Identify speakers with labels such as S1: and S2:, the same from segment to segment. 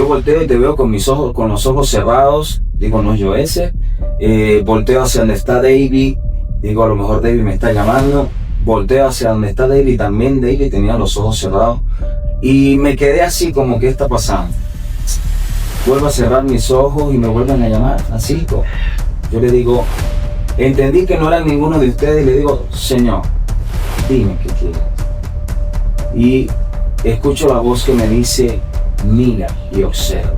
S1: yo volteo y te veo con mis ojos, con los ojos cerrados, digo, no es yo ese. Volteo hacia donde está David, digo, a lo mejor David me está llamando. Volteo hacia donde está David, también David tenía los ojos cerrados. Y me quedé así como, ¿qué está pasando? Vuelvo a cerrar mis ojos y me vuelven a llamar, así. Yo le digo, entendí que no eran ninguno de ustedes y le digo, Señor, dime qué quieres. Y escucho la voz que me dice, mira y observa.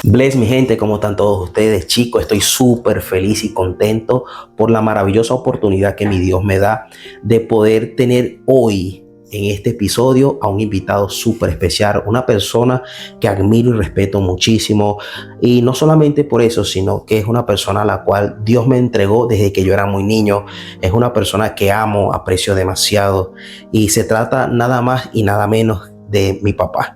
S2: Bless, mi gente, ¿cómo están todos ustedes? Chicos, estoy súper feliz y contento por la maravillosa oportunidad que mi Dios me da de poder tener hoy en este episodio a un invitado súper especial, una persona que admiro y respeto muchísimo, y no solamente por eso, sino que es una persona a la cual Dios me entregó desde que yo era muy niño. Es una persona que amo, aprecio demasiado, y se trata nada más y nada menos de mi papá.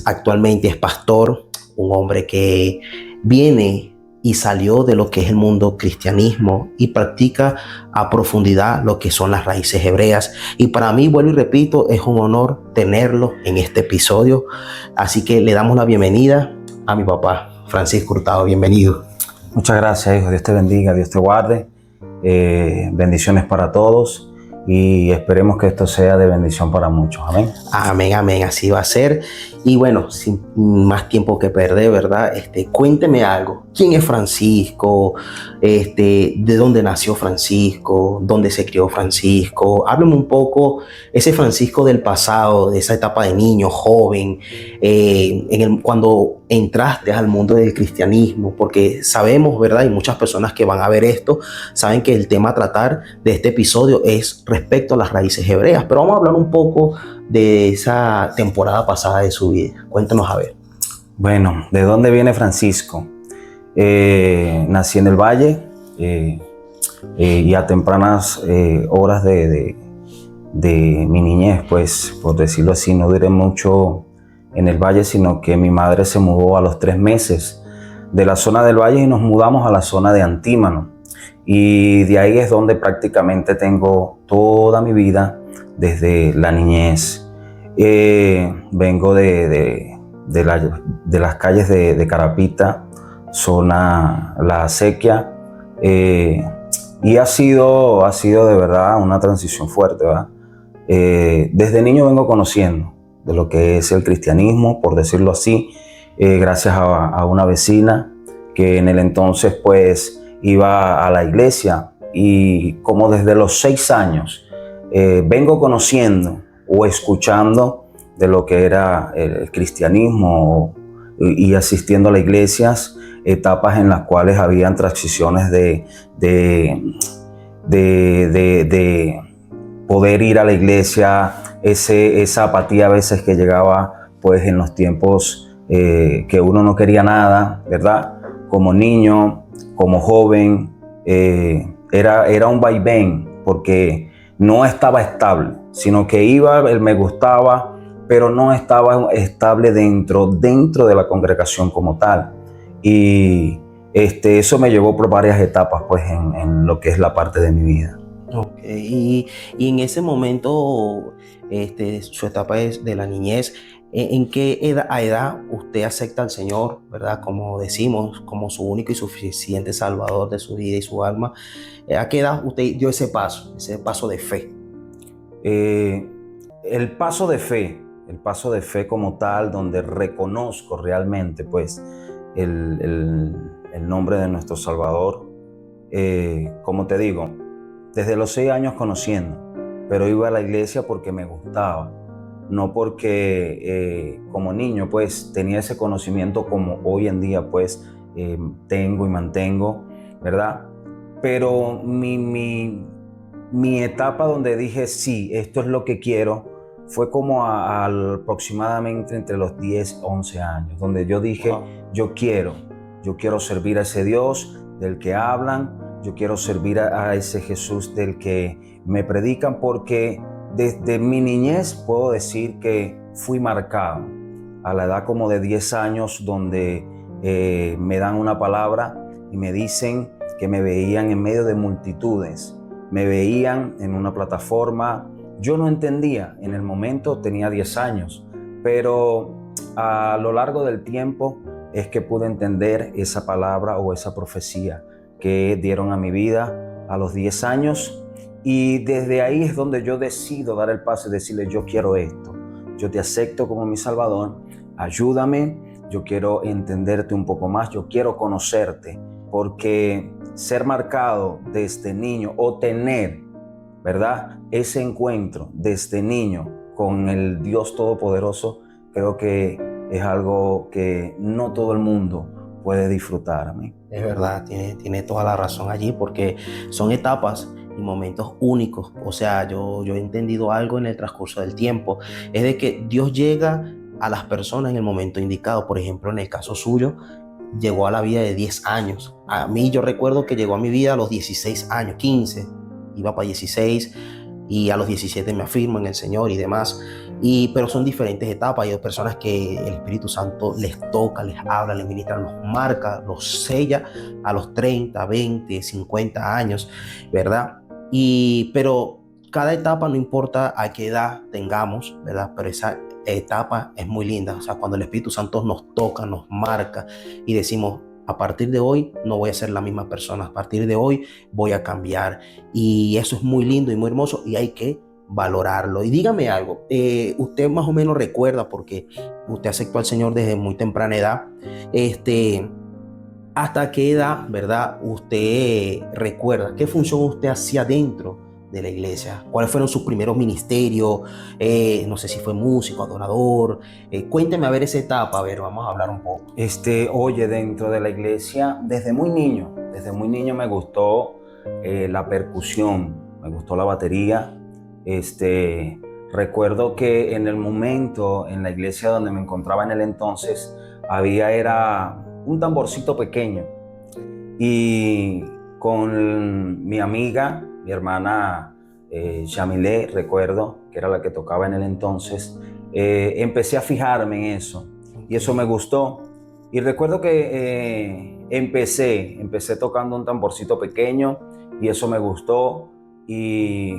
S2: Actualmente es pastor, un hombre que viene y salió de lo que es el mundo cristianismo y practica a profundidad lo que son las raíces hebreas. Y para mí, vuelvo y repito, es un honor tenerlo en este episodio. Así que le damos la bienvenida a mi papá, Francisco Hurtado. Bienvenido.
S1: Muchas gracias, hijo. Dios te bendiga, Dios te guarde. Bendiciones para todos. Y esperemos que esto sea de bendición para muchos. Amén.
S2: Amén, amén. Así va a ser. Y bueno, sin más tiempo que perder, ¿verdad? Cuénteme algo. ¿Quién es Francisco? ¿De dónde nació Francisco? ¿Dónde se crió Francisco? Háblame un poco ese Francisco del pasado, de esa etapa de niño, joven, cuando entraste al mundo del cristianismo, porque sabemos, ¿verdad? Y muchas personas que van a ver esto saben que el tema a tratar de este episodio es respecto a las raíces hebreas, pero vamos a hablar un poco de esa temporada pasada de su vida. Cuéntanos a ver.
S1: Bueno, ¿de dónde viene Francisco? Nací en el Valle y a tempranas horas de mi niñez, pues por decirlo así, no duré mucho en el Valle, sino que mi madre se mudó a los 3 meses de la zona del Valle y nos mudamos a la zona de Antímano. Y de ahí es donde prácticamente tengo toda mi vida desde la niñez. Vengo de las calles de Carapita, zona La Acequia, y ha sido de verdad una transición fuerte, ¿verdad? Desde niño vengo conociendo de lo que es el cristianismo, por decirlo así, gracias a una vecina que en el entonces pues iba a la iglesia, y como desde los 6 años vengo conociendo o escuchando de lo que era el cristianismo y asistiendo a las iglesias, etapas en las cuales habían transiciones de poder ir a la iglesia, esa apatía a veces que llegaba pues en los tiempos que uno no quería nada, ¿verdad? Como niño, como joven, era un vaivén porque no estaba estable, sino que iba, él me gustaba, pero no estaba estable dentro de la congregación como tal. Y eso me llevó por varias etapas pues en lo que es la parte de mi vida.
S2: Okay. Y en ese momento, su etapa es de la niñez, ¿en qué edad usted acepta al Señor, verdad? Como decimos, como su único y suficiente Salvador de su vida y su alma. ¿A qué edad usted dio ese paso de fe?
S1: El paso de fe como tal, donde reconozco realmente pues el nombre de nuestro Salvador, como te digo, desde los 6 años conociendo, pero iba a la iglesia porque me gustaba, no porque como niño pues tenía ese conocimiento como hoy en día pues tengo y mantengo, ¿verdad? Pero mi etapa donde dije sí, esto es lo que quiero, fue como aproximadamente entre los 10, 11 años, donde yo dije, yo quiero servir a ese Dios del que hablan, yo quiero servir a ese Jesús del que me predican, porque desde mi niñez puedo decir que fui marcado a la edad como de 10 años, donde me dan una palabra y me dicen que me veían en medio de multitudes, me veían en una plataforma Yo no entendía, en el momento tenía 10 años, pero a lo largo del tiempo es que pude entender esa palabra o esa profecía que dieron a mi vida a los 10 años, y desde ahí es donde yo decido dar el paso y decirle: yo quiero esto, yo te acepto como mi Salvador, ayúdame, yo quiero entenderte un poco más, yo quiero conocerte, porque ser marcado desde niño o tener, ¿verdad?, ese encuentro desde niño con el Dios Todopoderoso, creo que es algo que no todo el mundo puede disfrutar. Amén.
S2: Es verdad, tiene toda la razón allí, porque son etapas y momentos únicos. O sea, yo he entendido algo en el transcurso del tiempo, es de que Dios llega a las personas en el momento indicado. Por ejemplo, en el caso suyo, llegó a la vida de 10 años. A mí yo recuerdo que llegó a mi vida a los 16 años, 15, iba para 16, y a los 17 me afirmo en el Señor y demás. Pero son diferentes etapas. Hay personas que el Espíritu Santo les toca, les habla, les ministra, los marca, los sella a los 30, 20, 50 años, ¿verdad? Pero cada etapa, no importa a qué edad tengamos, ¿verdad? Pero esa etapa es muy linda. O sea, cuando el Espíritu Santo nos toca, nos marca y decimos: a partir de hoy no voy a ser la misma persona, a partir de hoy voy a cambiar. Y eso es muy lindo y muy hermoso, y hay que valorarlo. Y dígame algo, usted más o menos recuerda, porque usted aceptó al Señor desde muy temprana edad, ¿hasta qué edad, verdad, usted recuerda qué función usted hacía dentro de la iglesia? ¿Cuáles fueron sus primeros ministerios? No sé si fue músico, adorador. Cuénteme a ver esa etapa, a ver, vamos a hablar un poco.
S1: Oye, dentro de la iglesia, desde muy niño me gustó la percusión, me gustó la batería. Recuerdo que en el momento, en la iglesia donde me encontraba en el entonces, era un tamborcito pequeño, y con mi amiga, mi hermana Yamilé, recuerdo que era la que tocaba en el entonces, empecé a fijarme en eso, y eso me gustó. Y recuerdo que empecé tocando un tamborcito pequeño, y eso me gustó, y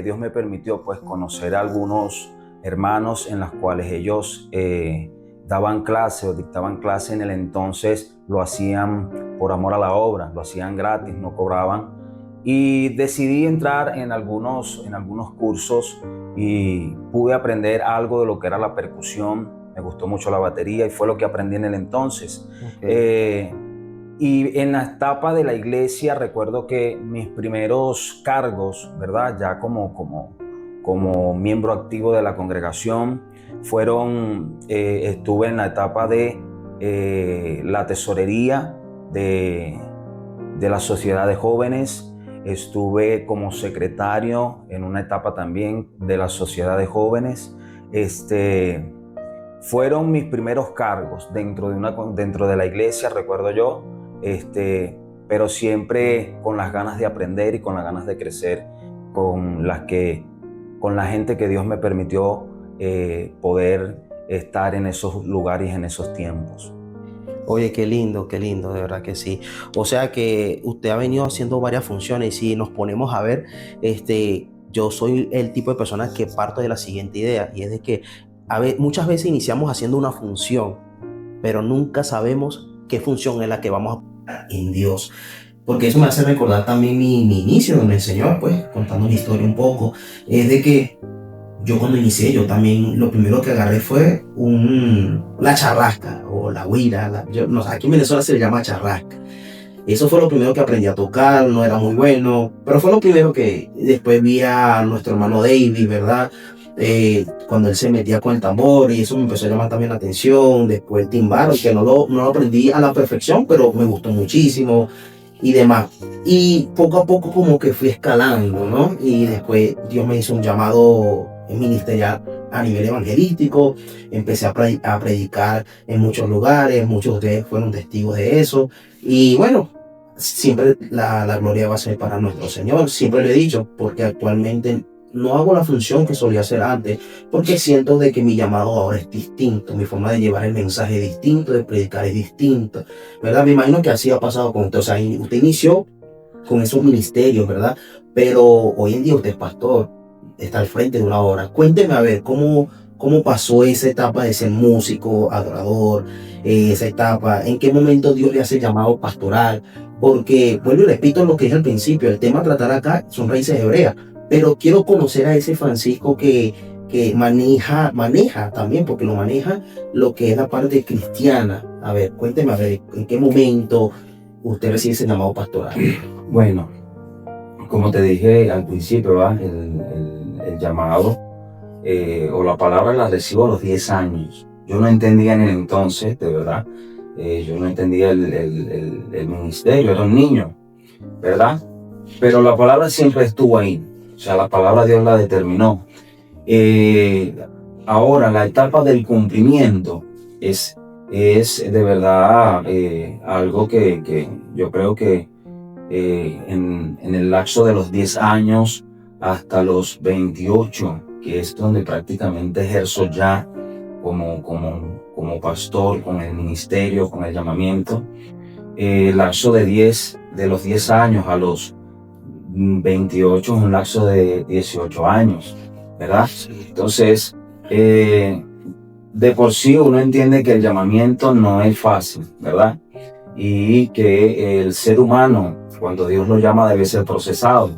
S1: Dios me permitió pues conocer a algunos hermanos en los cuales ellos daban clase o dictaban clase. En el entonces lo hacían por amor a la obra, lo hacían gratis, no cobraban, y decidí entrar en algunos cursos, y pude aprender algo de lo que era la percusión. Me gustó mucho la batería y fue lo que aprendí en el entonces. Okay. Y en la etapa de la iglesia recuerdo que mis primeros cargos, ¿verdad?, ya como miembro activo de la congregación, estuve en la etapa de la tesorería de la sociedad de jóvenes. Estuve como secretario en una etapa también de la sociedad de jóvenes. Fueron mis primeros cargos dentro de la iglesia, recuerdo yo, pero siempre con las ganas de aprender y con las ganas de crecer con la gente que Dios me permitió poder estar en esos lugares, en esos tiempos.
S2: Oye, qué lindo, de verdad que sí. O sea que usted ha venido haciendo varias funciones, y si nos ponemos a ver, yo soy el tipo de persona que parto de la siguiente idea, y es de que muchas veces iniciamos haciendo una función, pero nunca sabemos qué función es la que vamos a en Dios. Porque eso me hace recordar también mi inicio en el Señor, pues, contando mi historia un poco. Es de que yo cuando inicié, yo también lo primero que agarré fue la charrasca o la güira. No sé, aquí en Venezuela se le llama charrasca. Eso fue lo primero que aprendí a tocar, no era muy bueno, pero fue lo primero que después vi a nuestro hermano David, ¿verdad? Cuando él se metía con el tambor, y eso me empezó a llamar también la atención. Después el timbal, que no lo aprendí a la perfección, pero me gustó muchísimo y demás. Y poco a poco como que fui escalando, ¿no? Y después Dios me hizo un llamado ministerial a nivel evangelístico. Empecé a predicar en muchos lugares, muchos de ustedes fueron testigos de eso. Y bueno, siempre la gloria va a ser para nuestro Señor, siempre lo he dicho, porque actualmente no hago la función que solía hacer antes, porque siento de que mi llamado ahora es distinto, mi forma de llevar el mensaje es distinto, de predicar es distinto, ¿verdad? Me imagino que así ha pasado con usted. O sea, usted inició con esos ministerios, ¿verdad? Pero hoy en día usted es pastor, está al frente de una obra. Cuénteme a ver cómo pasó esa etapa de ser músico, adorador, esa etapa, en qué momento Dios le hace llamado pastoral, porque vuelvo y repito lo que dije al principio, el tema a tratar acá son raíces hebreas, pero quiero conocer a ese Francisco que maneja también, porque lo maneja lo que es la parte cristiana. A ver, cuénteme a ver, en qué momento usted recibe ese llamado pastoral.
S1: Bueno, como te dije al principio, ¿va? El llamado o la palabra la recibo a los 10 años. Yo no entendía en el entonces, de verdad, yo no entendía el ministerio, era un niño, ¿verdad? Pero la palabra siempre estuvo ahí, o sea, la palabra Dios la determinó. Ahora, la etapa del cumplimiento es de verdad algo que yo creo que en el lapso de los 10 años hasta los 28, que es donde prácticamente ejerzo ya como pastor, con el ministerio, con el llamamiento, el lapso de los 10 años a los 28 es un lapso de 18 años, ¿verdad? Entonces, de por sí uno entiende que el llamamiento no es fácil, ¿verdad? Y que el ser humano, cuando Dios lo llama, debe ser procesado.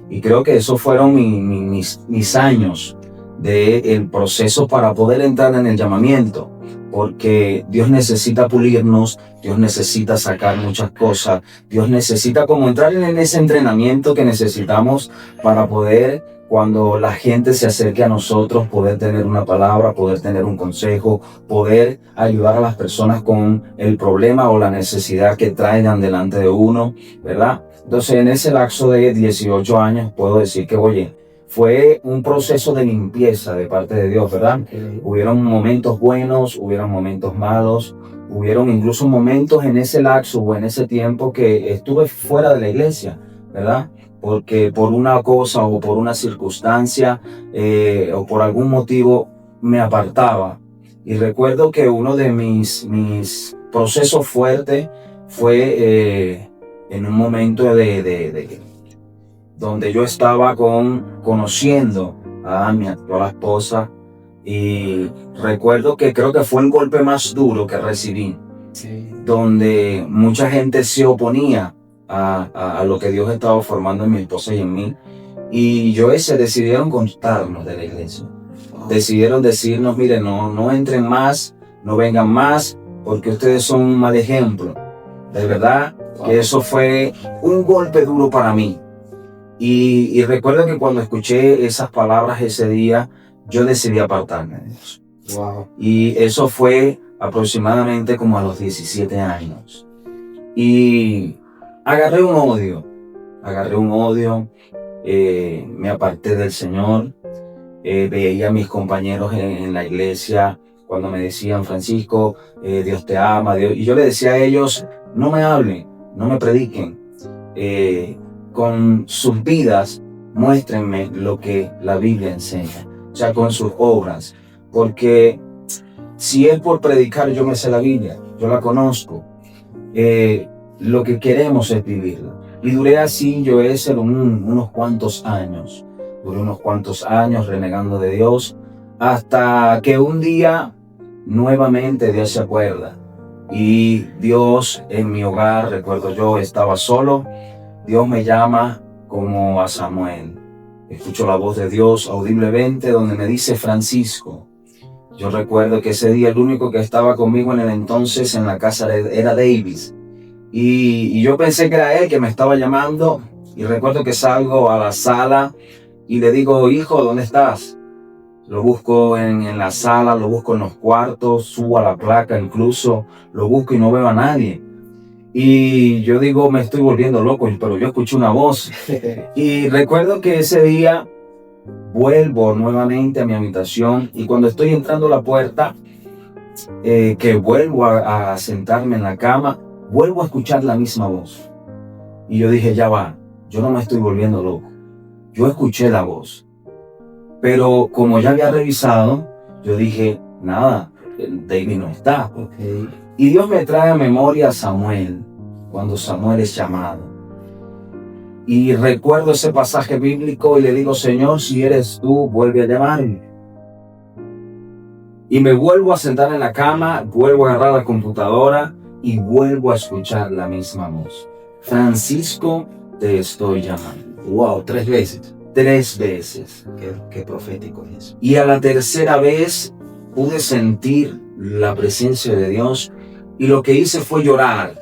S1: Y creo que esos fueron mis años del proceso para poder entrar en el llamamiento, porque Dios necesita pulirnos, Dios necesita sacar muchas cosas, Dios necesita como entrar en ese entrenamiento que necesitamos para poder, cuando la gente se acerque a nosotros, poder tener una palabra, poder tener un consejo, poder ayudar a las personas con el problema o la necesidad que traigan delante de uno, ¿verdad? Entonces, en ese lapso de 18 años, puedo decir que, oye, fue un proceso de limpieza de parte de Dios, ¿verdad?
S2: Okay.
S1: Hubieron momentos buenos, hubieron momentos malos, hubieron incluso momentos en ese lapso o en ese tiempo que estuve fuera de la iglesia, ¿verdad? Porque por una cosa o por una circunstancia o por algún motivo me apartaba. Y recuerdo que uno de mis procesos fuertes fue en un momento donde yo estaba conociendo a mi actual esposa, y recuerdo que creo que fue el golpe más duro que recibí,
S2: Sí.
S1: donde mucha gente se oponía a lo que Dios estaba formando en mi esposa y en mí, y decidieron cortarnos de la iglesia. Decidieron decirnos, mire, no entren más, no vengan más, porque ustedes son un mal ejemplo. De verdad que eso fue un golpe duro para mí. Y recuerdo que cuando escuché esas palabras ese día, yo decidí apartarme de Dios.
S2: Wow.
S1: Y eso fue aproximadamente como a los 17 años. Y agarré un odio, me aparté del Señor, veía a mis compañeros en la iglesia cuando me decían, Francisco, Dios te ama, Dios. Y yo le decía a ellos, no me hablen, no me prediquen. Con sus vidas, muéstrenme lo que la Biblia enseña, o sea, con sus obras, porque si es por predicar, yo me sé la Biblia, yo la conozco, lo que queremos es vivirla. Y duré así, yo unos cuantos años, renegando de Dios, hasta que un día, nuevamente Dios se acuerda, y Dios en mi hogar, recuerdo yo, estaba solo. Dios me llama como a Samuel. Escucho la voz de Dios audiblemente donde me dice Francisco. Yo recuerdo que ese día el único que estaba conmigo en el entonces en la casa era Davis. Y yo pensé que era él que me estaba llamando. Y recuerdo que salgo a la sala y le digo, hijo, ¿dónde estás? Lo busco en la sala, lo busco en los cuartos, subo a la placa incluso, lo busco y no veo a nadie. Y yo digo, me estoy volviendo loco, pero yo escuché una voz. Y recuerdo que ese día vuelvo nuevamente a mi habitación, y cuando estoy entrando a la puerta, que vuelvo a sentarme en la cama, vuelvo a escuchar la misma voz. Y yo dije, ya va, yo no me estoy volviendo loco. Yo escuché la voz. Pero como ya había revisado, yo dije, nada, David no está.
S2: Okay.
S1: Y Dios me trae a memoria a Samuel, cuando Samuel es llamado. Y recuerdo ese pasaje bíblico y le digo, Señor, si eres tú, vuelve a llamarme. Y me vuelvo a sentar en la cama, vuelvo a agarrar la computadora y vuelvo a escuchar la misma voz. Francisco, te estoy llamando.
S2: Wow, 3 veces.
S1: 3 veces.
S2: Qué profético es eso.
S1: Y a la tercera vez pude sentir la presencia de Dios y lo que hice fue llorar.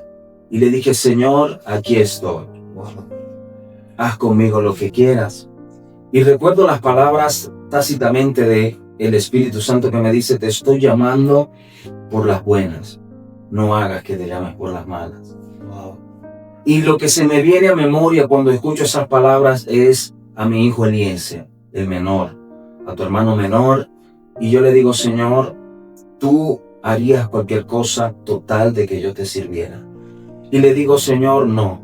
S1: Y le dije, Señor, aquí estoy.
S2: Wow.
S1: Haz conmigo lo que quieras. Y recuerdo las palabras tácitamente de el Espíritu Santo que me dice, te estoy llamando por las buenas. No hagas que te llames por las malas.
S2: Wow.
S1: Y lo que se me viene a memoria cuando escucho esas palabras es a mi hijo Eliezer, el menor, a tu hermano menor. Y yo le digo, Señor, tú harías cualquier cosa total de que yo te sirviera. Y le digo, Señor, no,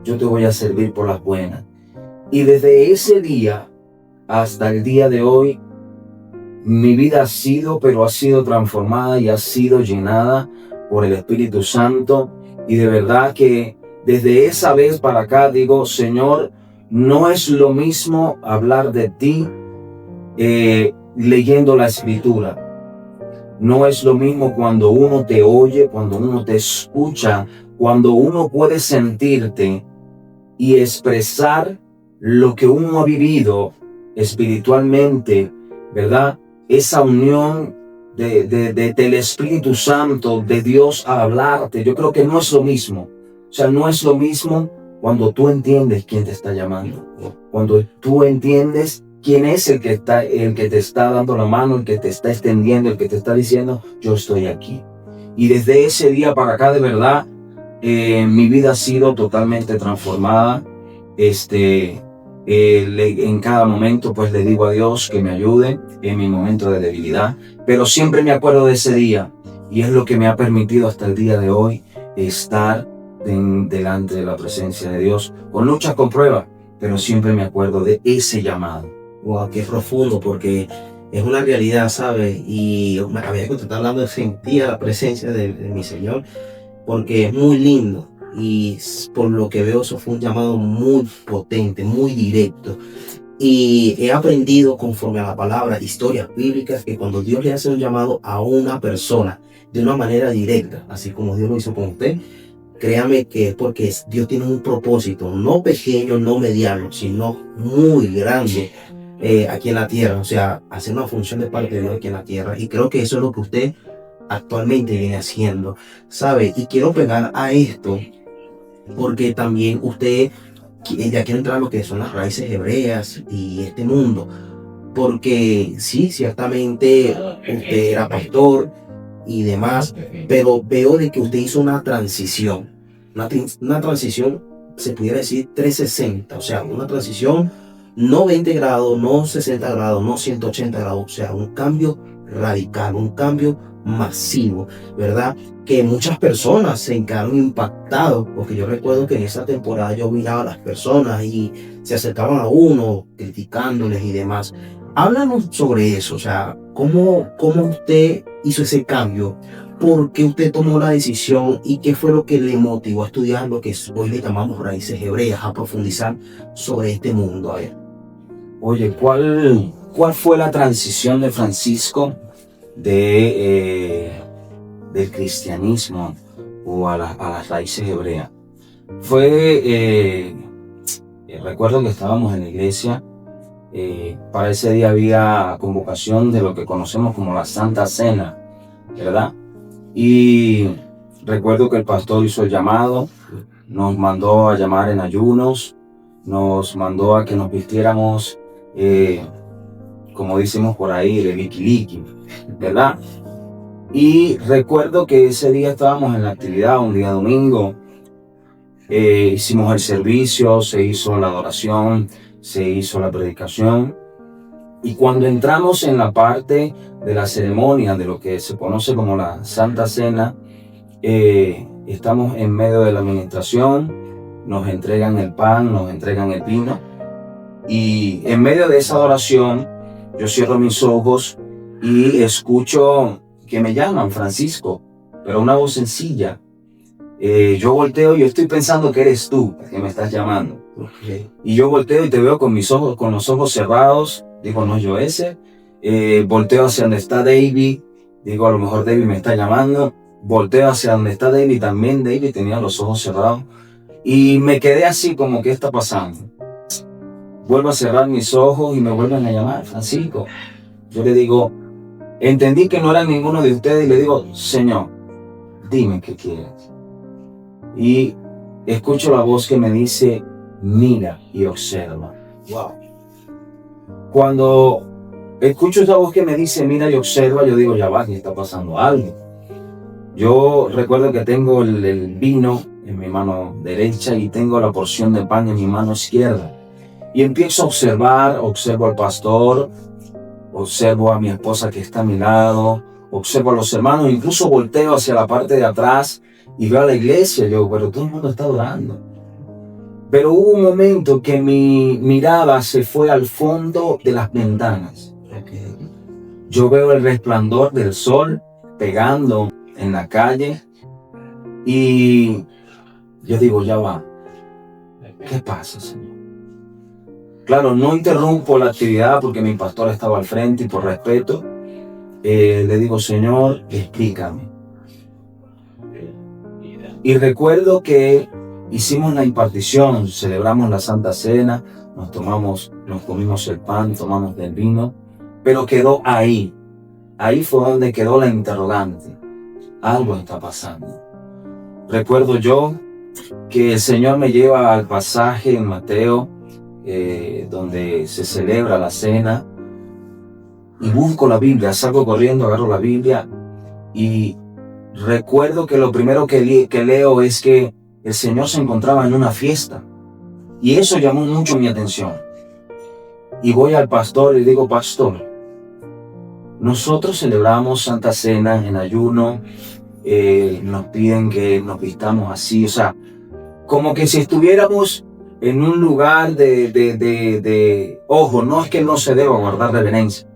S1: yo te voy a servir por las buenas. Y desde ese día hasta el día de hoy, mi vida ha sido transformada y ha sido llenada por el Espíritu Santo. Y de verdad que desde esa vez para acá digo, Señor, no es lo mismo hablar de ti leyendo la Escritura. No es lo mismo cuando uno te oye, cuando uno te escucha, cuando uno puede sentirte y expresar lo que uno ha vivido espiritualmente, ¿verdad? Esa unión del Espíritu Santo, de Dios a hablarte. Yo creo que no es lo mismo. O sea, no es lo mismo cuando tú entiendes quién te está llamando. Cuando tú entiendes quién es el que te está dando la mano, el que te está extendiendo, el que te está diciendo, yo estoy aquí. Y desde ese día para acá, de verdad, mi vida ha sido totalmente transformada. En cada momento pues le digo a Dios que me ayude en mi momento de debilidad, pero siempre me acuerdo de ese día y es lo que me ha permitido hasta el día de hoy estar delante de la presencia de Dios, con luchas, con pruebas, pero siempre me acuerdo de ese llamado.
S2: Wow, qué profundo, porque es una realidad, ¿sabes? Y había que estar hablando de sentir la presencia de mi Señor, porque es muy lindo. Y por lo que veo, eso fue un llamado muy potente, muy directo. Y he aprendido conforme a la palabra, historias bíblicas, que cuando Dios le hace un llamado a una persona de una manera directa, así como Dios lo hizo con usted, créame que es porque Dios tiene un propósito, no pequeño, no mediano, sino muy grande aquí en la tierra. O sea, hacer una función de parte de Dios aquí en la tierra. Y creo que eso es lo que usted actualmente viene haciendo, ¿sabe? Y quiero pegar a esto porque también usted ya quiere entrar a lo que son las raíces hebreas y este mundo, porque sí, ciertamente usted era pastor y demás, pero veo de que usted hizo una transición, una transición, se pudiera decir 360, o sea, una transición no 20 grados, no 60 grados, no 180 grados, o sea, un cambio radical, un cambio masivo, ¿verdad? Que muchas personas se quedaron impactados, porque yo recuerdo que en esa temporada yo miraba a las personas y se acercaban a uno criticándoles y demás. Háblanos sobre eso, o sea, ¿cómo usted hizo ese cambio? ¿Por qué usted tomó la decisión y qué fue lo que le motivó a estudiar lo que hoy le llamamos raíces hebreas, a profundizar sobre este mundo? A ver.
S1: Oye, ¿cuál fue la transición de Francisco del cristianismo o a las raíces hebreas? Recuerdo que estábamos en la iglesia, para ese día había convocación de lo que conocemos como la Santa Cena, ¿verdad? Y recuerdo que el pastor hizo el llamado, nos mandó a llamar en ayunos, nos mandó a que nos vistiéramos, como decimos por ahí, de liqui, ¿verdad? Y recuerdo que ese día estábamos en la actividad, un día domingo, hicimos el servicio, se hizo la adoración, se hizo la predicación, y cuando entramos en la parte de la ceremonia, de lo que se conoce como la Santa Cena, estamos en medio de la administración, nos entregan el pan, nos entregan el vino, y en medio de esa adoración, yo cierro mis ojos y escucho que me llaman Francisco, pero una voz sencilla. Yo volteo y yo estoy pensando que eres tú que me estás llamando.
S2: Ok.
S1: Y yo volteo y te veo con los ojos cerrados. Digo, no, yo ese. Volteo hacia donde está David. Digo, a lo mejor David me está llamando. Volteo hacia donde está David. También David tenía los ojos cerrados. Y me quedé así como, ¿qué está pasando? Vuelvo a cerrar mis ojos y me vuelven a llamar, Francisco. Yo le digo, entendí que no era ninguno de ustedes y le digo, Señor, dime qué quieres. Y escucho la voz que me dice, mira y observa.
S2: Wow.
S1: Cuando escucho esa voz que me dice, mira y observa, yo digo, ya va, que está pasando algo. Yo recuerdo que tengo el vino en mi mano derecha y tengo la porción de pan en mi mano izquierda. Y empiezo a observar, observo al pastor, observo a mi esposa que está a mi lado, observo a los hermanos, incluso volteo hacia la parte de atrás y veo a la iglesia. Yo, pero todo el mundo está orando. Pero hubo un momento que mi mirada se fue al fondo de las ventanas.
S2: Okay.
S1: Yo veo el resplandor del sol pegando en la calle y yo digo, ya va, ¿qué pasa, Señor? Claro, no interrumpo la actividad porque mi pastor estaba al frente y por respeto le digo, Señor, explícame. Y recuerdo que hicimos la impartición, celebramos la Santa Cena, nos comimos el pan, tomamos del vino, pero quedó ahí. Ahí fue donde quedó la interrogante. Algo está pasando. Recuerdo yo que el Señor me lleva al pasaje en Mateo, donde se celebra la cena, y busco la Biblia, salgo corriendo, agarro la Biblia, y recuerdo que lo primero que leo es que el Señor se encontraba en una fiesta, y eso llamó mucho mi atención. Y voy al pastor y le digo, pastor, nosotros celebramos Santa Cena en ayuno, nos piden que nos vistamos así, o sea, como que si estuviéramos en un lugar ojo, no es que no se deba guardar reverencia,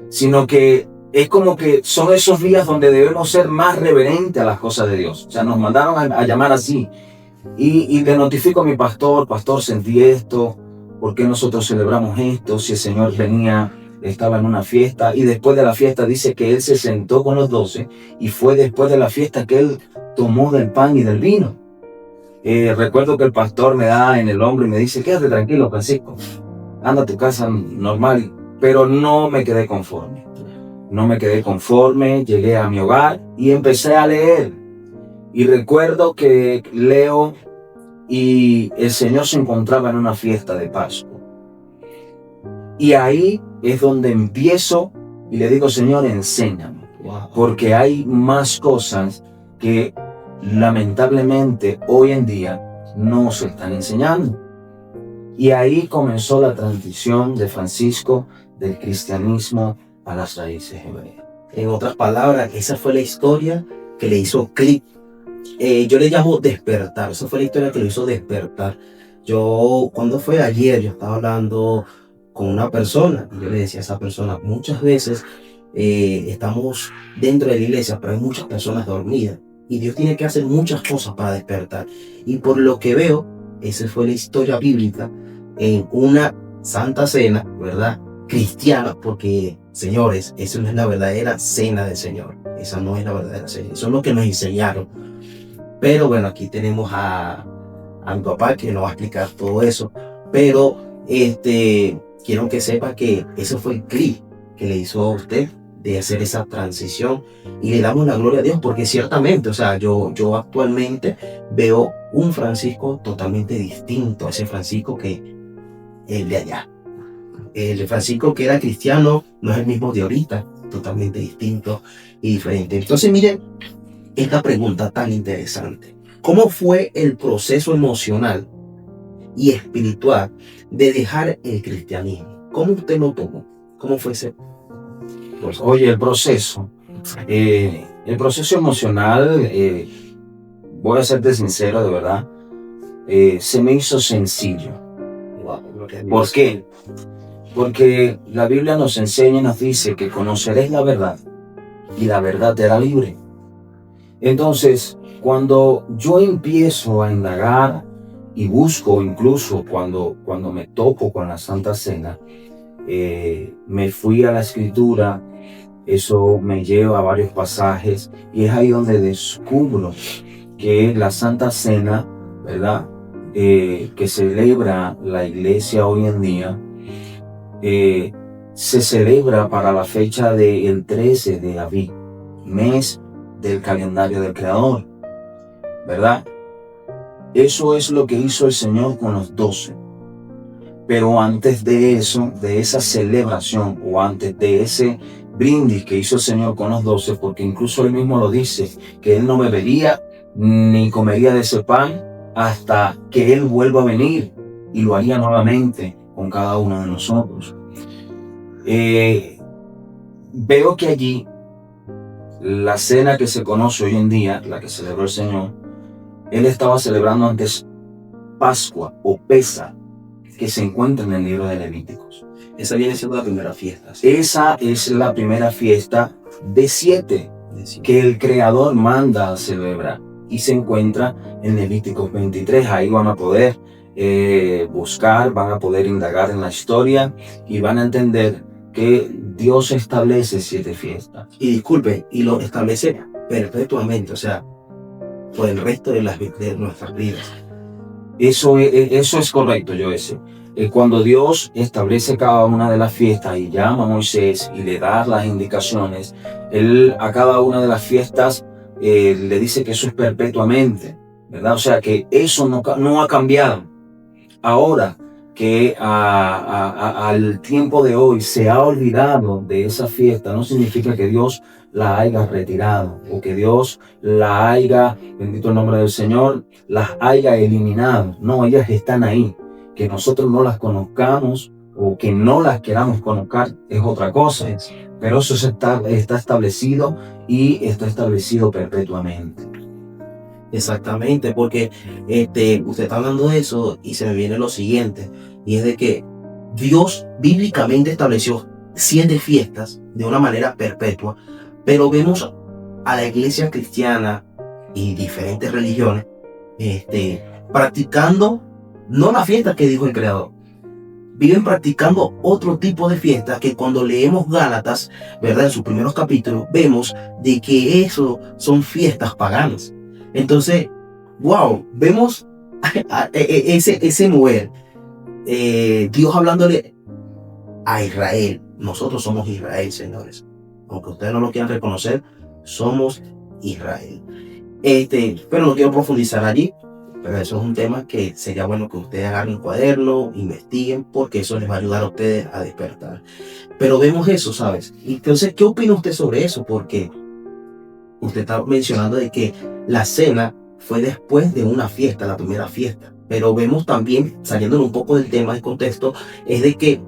S1: sino que es como que son esos días donde debemos ser más reverentes a las cosas de Dios. O sea, nos mandaron a llamar así. Y le notifico a mi pastor, sentí esto, ¿por qué nosotros celebramos esto? Si el Señor estaba en una fiesta, y después de la fiesta dice que Él se sentó con los 12, y fue después de la fiesta que Él tomó del pan y del vino. Recuerdo que el pastor me da en el hombro y me dice, quédate tranquilo, Francisco, anda a tu casa normal, pero no me quedé conforme. No me quedé conforme, llegué a mi hogar y empecé a leer. Y recuerdo que leo y el Señor se encontraba en una fiesta de Pascua. Y ahí es donde empiezo y le digo, Señor, enséñame, porque hay más cosas que lamentablemente hoy en día no se están enseñando. Y ahí comenzó la transición de Francisco del cristianismo a las raíces hebreas.
S2: En otras palabras, esa fue la historia que le hizo clic. Yo le llamo despertar. Esa fue la historia que le hizo despertar. Cuando fue ayer, yo estaba hablando con una persona y yo le decía a esa persona, muchas veces estamos dentro de la iglesia, pero hay muchas personas dormidas. Y Dios tiene que hacer muchas cosas para despertar. Y por lo que veo, esa fue la historia bíblica en una Santa Cena, ¿verdad? Cristiana, porque, señores, esa no es la verdadera cena del Señor. Esa no es la verdadera cena. Eso es lo que nos enseñaron. Pero bueno, aquí tenemos a mi papá que nos va a explicar todo eso. Pero quiero que sepa que eso fue el clic que le hizo a usted de hacer esa transición, y le damos la gloria a Dios porque ciertamente, o sea, yo actualmente veo un Francisco totalmente distinto a ese Francisco que el de allá. El Francisco que era cristiano no es el mismo de ahorita, totalmente distinto y diferente. Entonces miren esta pregunta tan interesante. ¿Cómo fue el proceso emocional y espiritual de dejar el cristianismo? ¿Cómo usted lo tomó? ¿Cómo fue ese?
S1: Oye, el proceso emocional, voy a serte sincero, de verdad, se me hizo sencillo. ¿Por qué? Porque la Biblia nos enseña y nos dice que conoceréis la verdad y la verdad te hará libre. Entonces, cuando yo empiezo a indagar y busco incluso cuando me topo con la Santa Cena, me fui a la Escritura, eso me lleva a varios pasajes y es ahí donde descubro que la Santa Cena, ¿verdad? Que celebra la iglesia hoy en día, se celebra para la fecha del 13 de Aviv, mes del calendario del Creador, ¿verdad? Eso es lo que hizo el Señor con los 12. Pero antes de eso, de esa celebración o antes de ese brindis que hizo el Señor con los 12, porque incluso Él mismo lo dice, que Él no bebería ni comería de ese pan hasta que Él vuelva a venir y lo haría nuevamente con cada uno de nosotros. Veo que allí la cena que se conoce hoy en día, la que celebró el Señor, Él estaba celebrando antes Pascua o Pesa, que se encuentra en el libro de Levíticos.
S2: Esa viene siendo la primera fiesta. ¿Sí?
S1: Esa es la primera fiesta de 7 que el Creador manda a celebrar y se encuentra en Levíticos 23. Ahí van a poder buscar, van a poder indagar en la historia y van a entender que Dios establece 7 fiestas.
S2: Y disculpe, y lo establece perpetuamente, o sea, por el resto de nuestras vidas.
S1: Eso es correcto, Joyce. Cuando Dios establece cada una de las fiestas y llama a Moisés y le da las indicaciones, Él a cada una de las fiestas le dice que eso es perpetuamente, ¿verdad? O sea que eso no ha cambiado. Ahora que al tiempo de hoy se ha olvidado de esa fiesta, no significa que Dios la haya retirado o que Dios la haya, bendito el nombre del Señor, las haya eliminado. No, ellas están ahí. Que nosotros no las conozcamos o que no las queramos conocer es otra cosa. Pero eso está establecido y está establecido perpetuamente.
S2: Exactamente, porque usted está hablando de eso y se me viene lo siguiente, y es de que Dios bíblicamente estableció 7 fiestas de una manera perpetua, pero vemos a la iglesia cristiana y diferentes religiones practicando no la fiesta que dijo el Creador. Viven practicando otro tipo de fiestas que cuando leemos Gálatas, ¿verdad? En sus primeros capítulos, vemos de que eso son fiestas paganas. Entonces, wow, vemos ese mover. Dios hablándole a Israel. Nosotros somos Israel, señores. Aunque ustedes no lo quieran reconocer, somos Israel. Pero no quiero profundizar allí. Pero eso es un tema que sería bueno que ustedes hagan un cuaderno, investiguen, porque eso les va a ayudar a ustedes a despertar. Pero vemos eso, ¿sabes? Entonces, ¿qué opina usted sobre eso? Porque usted está mencionando de que la cena fue después de una fiesta, la primera fiesta. Pero vemos también, saliendo un poco del tema, del contexto, es de que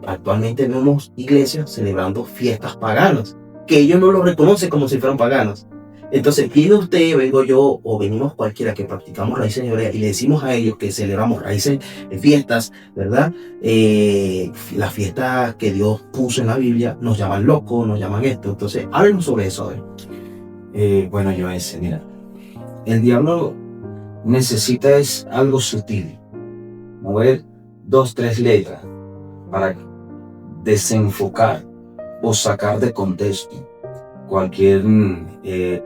S2: actualmente vemos iglesias celebrando fiestas paganas, que ellos no lo reconocen como si fueran paganas. Entonces, viene usted, vengo yo, o venimos cualquiera que practicamos raíces hebreas y le decimos a ellos que celebramos raíces, fiestas, ¿verdad? Las fiestas que Dios puso en la Biblia, nos llaman locos, nos llaman esto. Entonces, háblenos sobre eso.
S1: Bueno, Joyce, mira, el diablo necesita es algo sutil, mover 2, 3 letras para desenfocar o sacar de contexto cualquier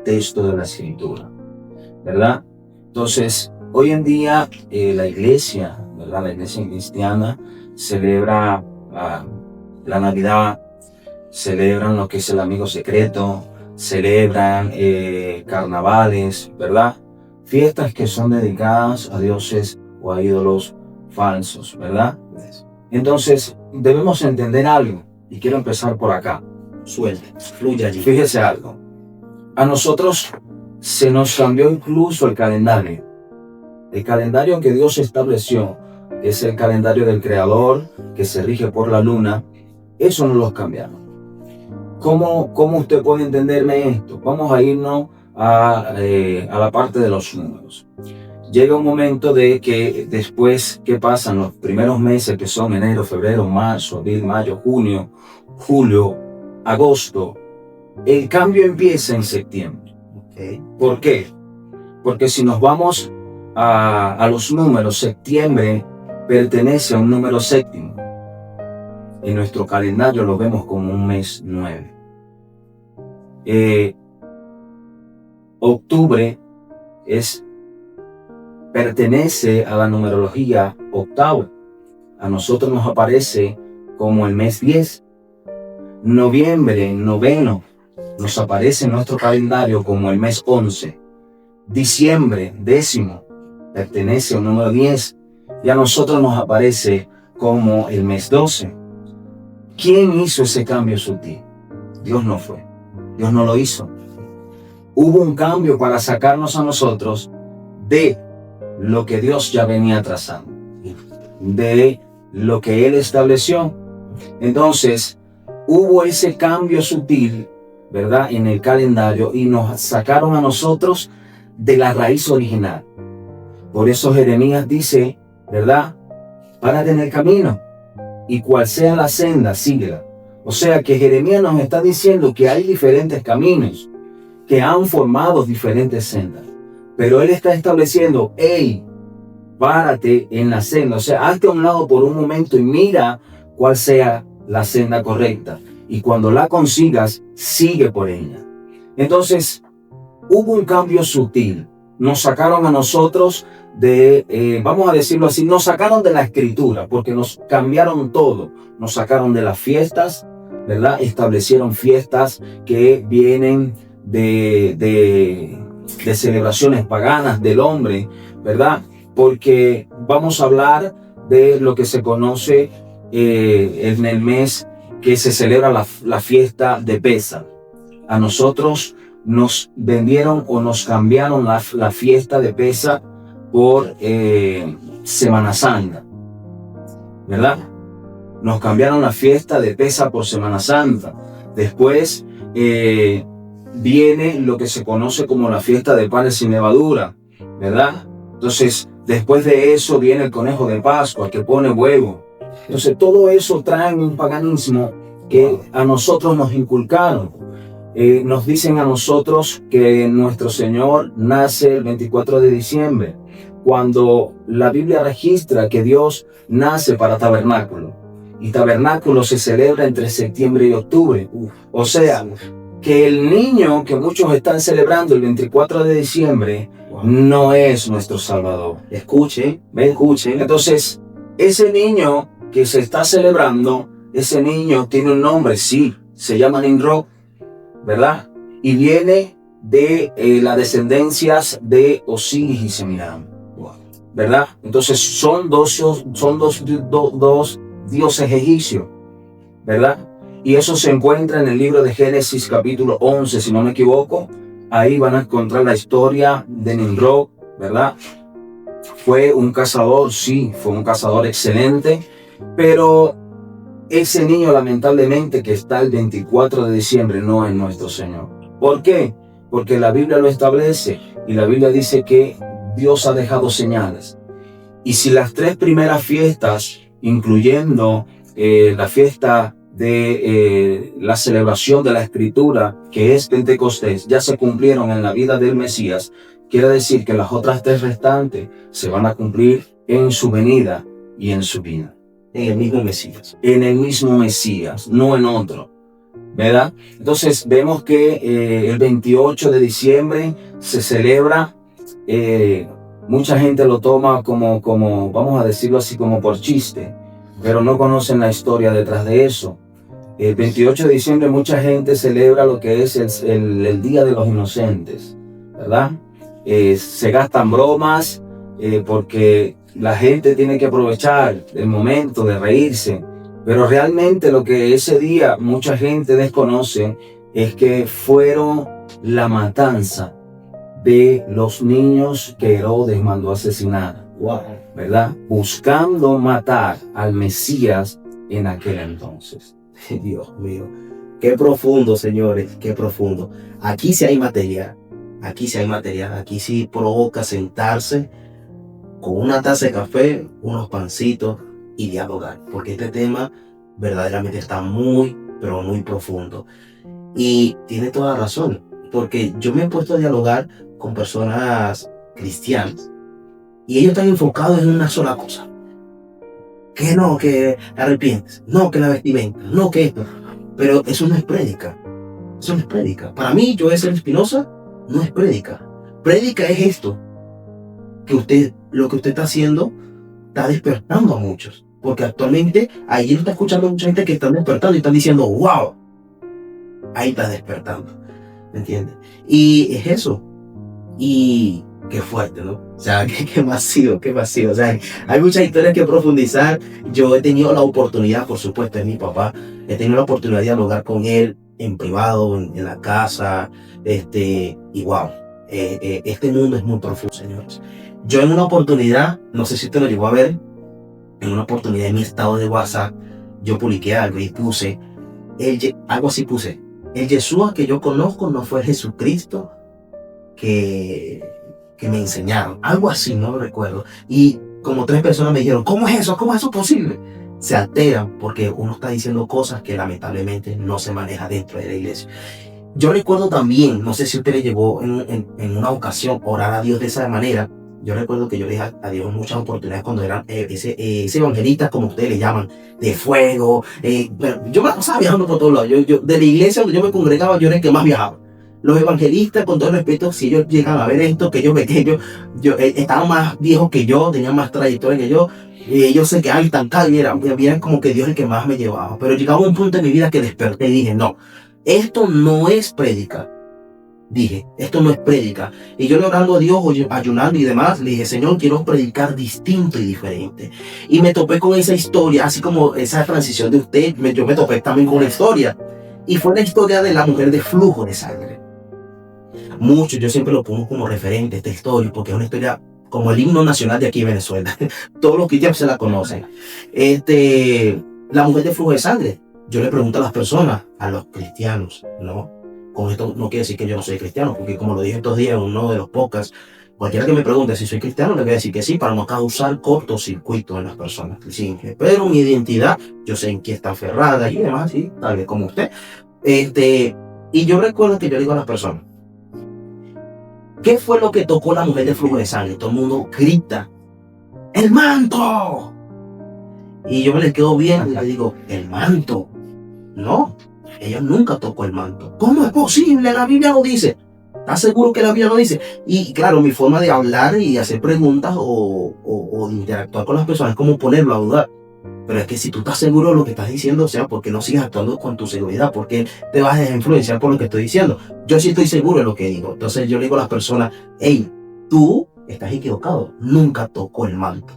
S1: texto de la Escritura, ¿verdad? Entonces, hoy en día la iglesia, ¿verdad? La iglesia cristiana celebra la Navidad, celebran lo que es el amigo secreto, celebran carnavales, ¿verdad? Fiestas que son dedicadas a dioses o a ídolos falsos, ¿verdad? Entonces, debemos entender algo, y quiero empezar por acá.
S2: Suelte, fluye allí.
S1: Fíjese algo. A nosotros se nos cambió incluso el calendario. El calendario que Dios estableció, que es el calendario del Creador, que se rige por la luna, eso no lo cambiaron. ¿Cómo usted puede entenderme esto? Vamos a irnos a la parte de los números. Llega un momento de que después que pasan los primeros meses, que son enero, febrero, marzo, abril, mayo, junio, julio, agosto, el cambio empieza en septiembre.
S2: Okay.
S1: ¿Por qué? Porque si nos vamos a los números, septiembre pertenece a un número séptimo. En nuestro calendario lo vemos como un mes 9. Octubre pertenece a la numerología octava. A nosotros nos aparece como el mes 10. Noviembre, noveno, nos aparece en nuestro calendario como el mes 11. Diciembre, décimo, pertenece al número 10. Y a nosotros nos aparece como el mes 12. ¿Quién hizo ese cambio sutil? Dios no fue. Dios no lo hizo. Hubo un cambio para sacarnos a nosotros de lo que Dios ya venía trazando, de lo que Él estableció. Entonces, hubo ese cambio sutil, ¿verdad?, en el calendario, y nos sacaron a nosotros de la raíz original. Por eso Jeremías dice, ¿verdad?, párate en el camino, y cual sea la senda, síguela. O sea que Jeremías nos está diciendo que hay diferentes caminos, que han formado diferentes sendas. Pero Él está estableciendo, hey, párate en la senda. O sea, hazte a un lado por un momento y mira cuál sea la senda correcta. Y cuando la consigas, sigue por ella. Entonces, hubo un cambio sutil. Nos sacaron a nosotros vamos a decirlo así, nos sacaron de la escritura, porque nos cambiaron todo. Nos sacaron de las fiestas, ¿verdad? Establecieron fiestas que vienen de celebraciones paganas del hombre, ¿verdad? Porque vamos a hablar de lo que se conoce en el mes que se celebra la fiesta de Pesa. A nosotros nos vendieron o nos cambiaron la fiesta de Pesa por Semana Santa, ¿verdad? Nos cambiaron la fiesta de Pesa por Semana Santa. Después viene lo que se conoce como la fiesta de panes sin levadura, ¿verdad? Entonces, después de eso viene el conejo de Pascua que pone huevo. Entonces, todo eso trae un paganismo que a nosotros nos inculcaron. Nos dicen a nosotros que nuestro Señor nace el 24 de diciembre, cuando la Biblia registra que Dios nace para tabernáculo. Y tabernáculo se celebra entre septiembre y octubre. O sea, que el niño que muchos están celebrando el 24 de diciembre no es nuestro Salvador.
S2: Escuchen.
S1: Entonces, ese niño que se está celebrando, ese niño tiene un nombre, sí, se llama Nimrod, ¿verdad? Y viene de las descendencias de Osiris y Semirán, ¿verdad? Entonces son dos dioses egipcios, ¿verdad? Y eso se encuentra en el libro de Génesis capítulo 11, si no me equivoco. Ahí van a encontrar la historia de Nimrod, ¿verdad? Fue un cazador, sí, fue un cazador excelente, pero ese niño lamentablemente que está el 24 de diciembre no es nuestro Señor. ¿Por qué? Porque la Biblia lo establece y la Biblia dice que Dios ha dejado señales. Y si las tres primeras fiestas, incluyendo la fiesta de la celebración de la Escritura, que es Pentecostés, ya se cumplieron en la vida del Mesías, quiere decir que las otras tres restantes se van a cumplir en su venida y en su vida.
S2: En el mismo Mesías.
S1: En el mismo Mesías, no en otro, ¿verdad? Entonces vemos que el 28 de diciembre se celebra, mucha gente lo toma como, vamos a decirlo así, como por chiste, pero no conocen la historia detrás de eso. El 28 de diciembre mucha gente celebra lo que es el Día de los Inocentes, ¿verdad? Se gastan bromas porque la gente tiene que aprovechar el momento de reírse, pero realmente lo que ese día mucha gente desconoce es que fueron la matanza de los niños que Herodes mandó asesinar, ¿verdad? Buscando matar al Mesías en aquel entonces.
S2: Dios mío, qué profundo, señores, qué profundo. Aquí sí hay materia, aquí sí provoca sentarse con una taza de café, unos pancitos y dialogar, porque este tema verdaderamente está muy, pero muy profundo. Y tiene toda razón, porque yo me he puesto a dialogar con personas cristianas Y ellos están enfocados en una sola cosa. Que no, que arrepientes. No, que la vestimenta. No, que esto. Pero eso no es prédica. Eso no es prédica. Para mí, Joel Espinosa, no es prédica. Prédica es esto. Que lo que usted está haciendo, está despertando a muchos. Porque actualmente, ahí está escuchando mucha gente que están despertando y están diciendo, wow. Ahí está despertando. ¿Me entiendes? Y es eso. Y qué fuerte, ¿no? O sea, qué masivo. O sea, hay muchas historias que profundizar. Yo he tenido la oportunidad, por supuesto, es mi papá. He tenido la oportunidad de dialogar con él en privado, en la casa. Y wow, este mundo es muy profundo, señores. Yo en una oportunidad, no sé si usted lo llegó a ver, en una oportunidad en mi estado de WhatsApp, yo publiqué algo y puse, algo así puse, el Yeshua que yo conozco no fue el Jesucristo que me enseñaron, algo así, no lo recuerdo. Y como 3 personas me dijeron, ¿cómo es eso? ¿Cómo es eso posible? Se alteran porque uno está diciendo cosas que lamentablemente no se maneja dentro de la iglesia. Yo recuerdo también, no sé si usted le llegó en una ocasión orar a Dios de esa manera. Yo recuerdo que yo le dije a Dios muchas oportunidades cuando eran ese evangelista, como ustedes le llaman, de fuego. Pero yo me la pasaba viajando por todos lados. Yo, de la iglesia donde yo me congregaba, yo era el que más viajaba. Los evangelistas, con todo el respeto, si ellos llegan a ver esto, que ellos estaban más viejos que yo, tenían más trayectoria que yo, y ellos se quedaban estancados y eran como que Dios el que más me llevaba. Pero llegaba un punto en mi vida que desperté y dije, no, esto no es prédica. Dije, esto no es prédica. Y yo le orando a Dios, ayunando y demás, le dije, Señor, quiero predicar distinto y diferente. Y me topé con esa historia, así como esa transición de usted, yo me topé también con una historia. Y fue la historia de la mujer de flujo de sangre. Muchos, yo siempre lo pongo como referente esta historia, porque es una historia como el himno nacional de aquí en Venezuela. Todos los cristianos se la conocen. La mujer de flujo de sangre. Yo le pregunto a las personas, a los cristianos, ¿no? Con esto no quiere decir que yo no soy cristiano, porque como lo dije estos días en uno de los podcasts, cualquiera que me pregunte si soy cristiano, le voy a decir que sí, para no causar cortocircuito en las personas. Sí, pero mi identidad, yo sé en qué está aferrada y demás, sí, tal vez como usted. Y yo recuerdo que yo digo a las personas, ¿qué fue lo que tocó la mujer de flujo de sangre? Todo el mundo grita, ¡el manto! Y yo me le quedo viendo y le digo, ¿el manto? No. Ella nunca tocó el manto. ¿Cómo es posible? La Biblia lo dice. ¿Estás seguro que la Biblia lo dice? Y claro, mi forma de hablar y hacer preguntas o interactuar con las personas es como ponerlo a dudar. Pero es que si tú estás seguro de lo que estás diciendo, o sea, ¿por qué no sigues actuando con tu seguridad? ¿Por qué te vas a influenciar por lo que estoy diciendo? Yo sí estoy seguro de lo que digo. Entonces yo le digo a las personas, hey, tú estás equivocado. Nunca tocó el manto.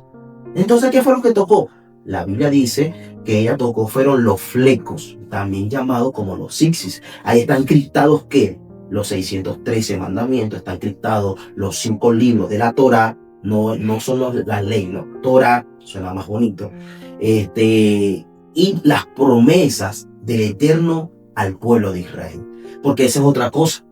S2: Entonces, ¿qué fue lo que tocó? La Biblia dice que ella tocó fueron los flecos, también llamados como los zixis. Ahí están criptados ¿qué? Los 613 mandamientos, están criptados los 5 libros de la Torá, no son la ley, no. Torá suena más bonito. Y las promesas del Eterno al pueblo de Israel. Porque esa es otra cosa.